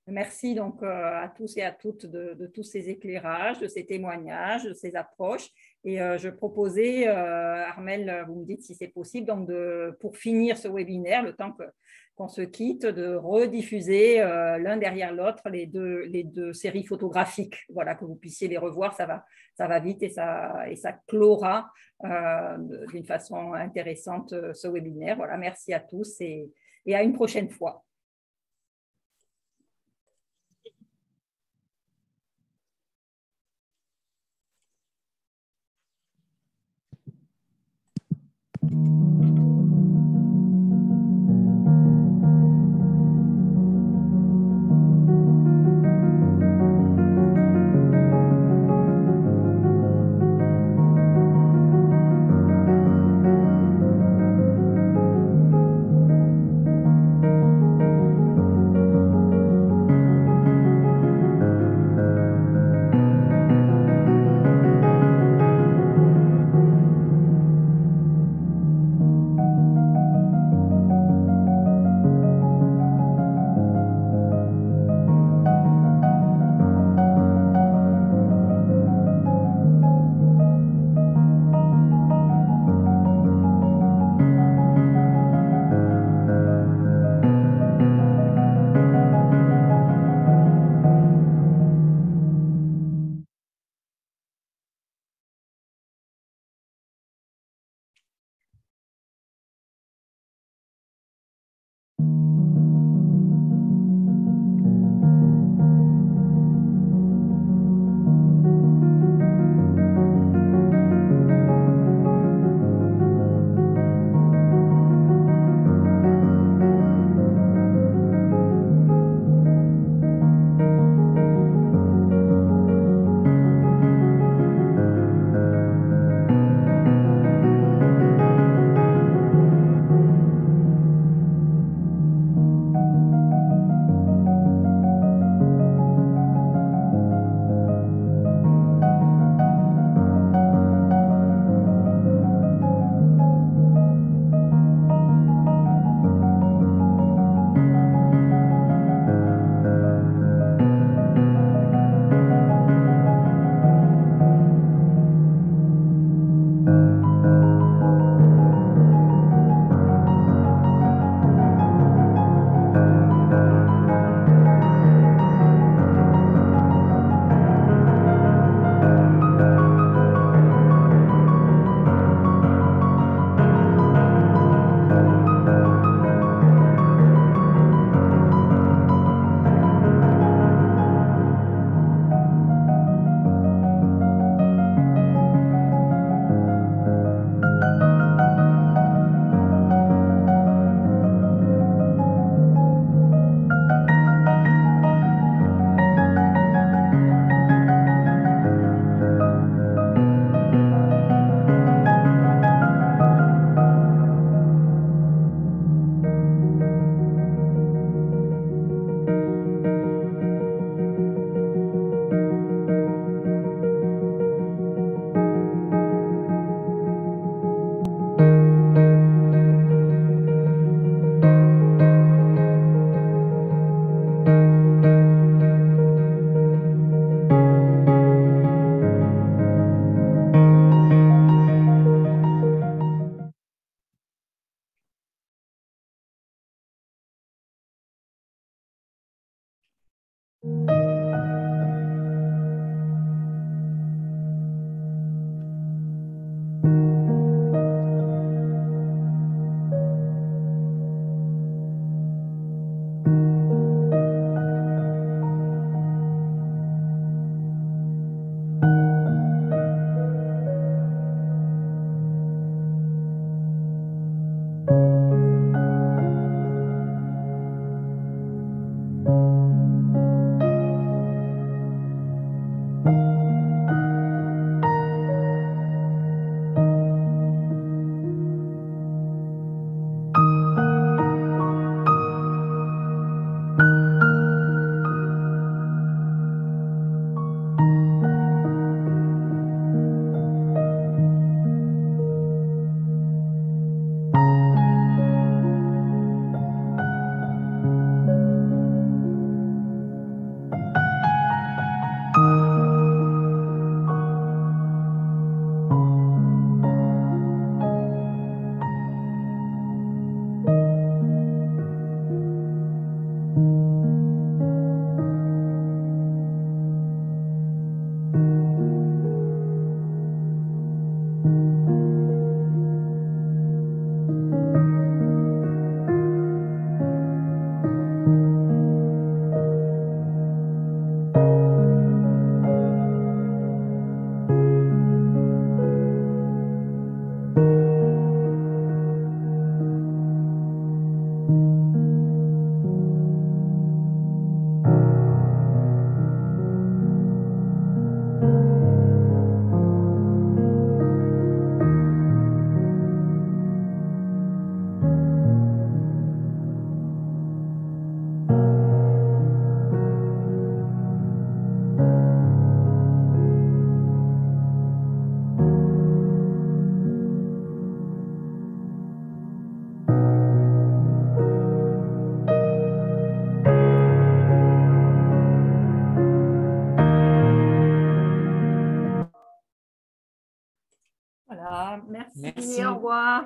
Merci donc à tous et à toutes de tous ces éclairages, de ces témoignages, de ces approches. Et je proposais, Armelle, vous me dites si c'est possible, donc pour finir ce webinaire, le temps qu'on se quitte, de rediffuser l'un derrière l'autre les deux séries photographiques, voilà, que vous puissiez les revoir, ça va vite et ça clora d'une façon intéressante ce webinaire. Voilà, merci à tous et à une prochaine fois. Voilà, merci. Merci. Au revoir.